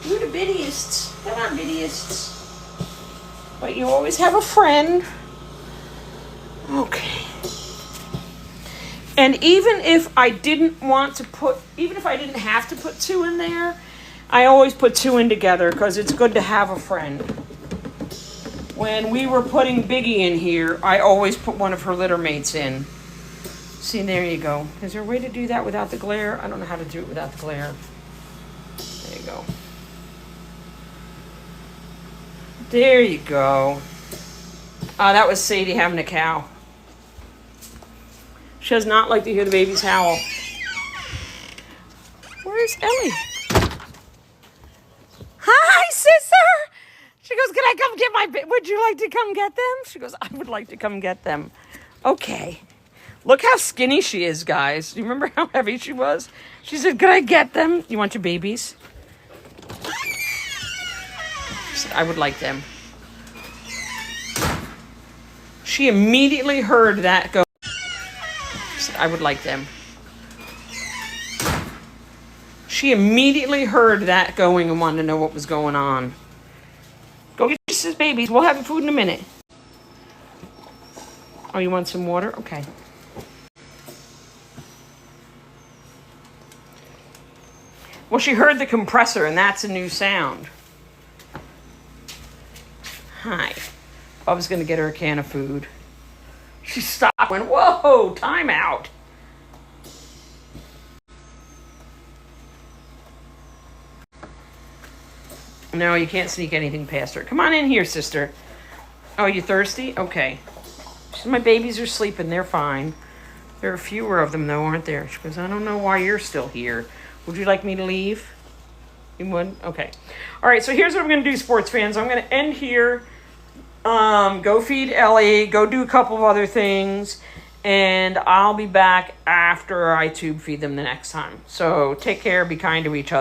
You're the bittiest. Come on, bittiest. But you always have a friend. Okay. And even if I didn't have to put 2 in there, I always put 2 in together because it's good to have a friend. When we were putting Biggie in here, I always put one of her litter mates in. See, there you go. Is there a way to do that without the glare? I don't know how to do it without the glare. There you go. There you go. That was Sadie having a cow. She does not like to hear the babies howl. Where's Ellie? Hi, sister! She goes, can I come get would you like to come get them? She goes, I would like to come get them. Okay. Look how skinny she is, guys. You remember how heavy she was? She said, can I get them? You want your babies? She said, I would like them. She immediately heard that go. She said, I would like them. She immediately heard that going and wanted to know what was going on. Go get your babies. We'll have food in a minute. Oh, you want some water? Okay. Well, she heard the compressor, and that's a new sound. Hi. I was going to get her a can of food. She stopped and went, whoa, time out. No, you can't sneak anything past her. Come on in here, sister. Oh, you thirsty? Okay. She said, my babies are sleeping. They're fine. There are fewer of them, though, aren't there? She goes, I don't know why you're still here. Would you like me to leave? You would? Okay. All right, so here's what I'm going to do, sports fans. I'm going to end here. Go feed Ellie. Go do a couple of other things. And I'll be back after I tube feed them the next time. So take care. Be kind to each other.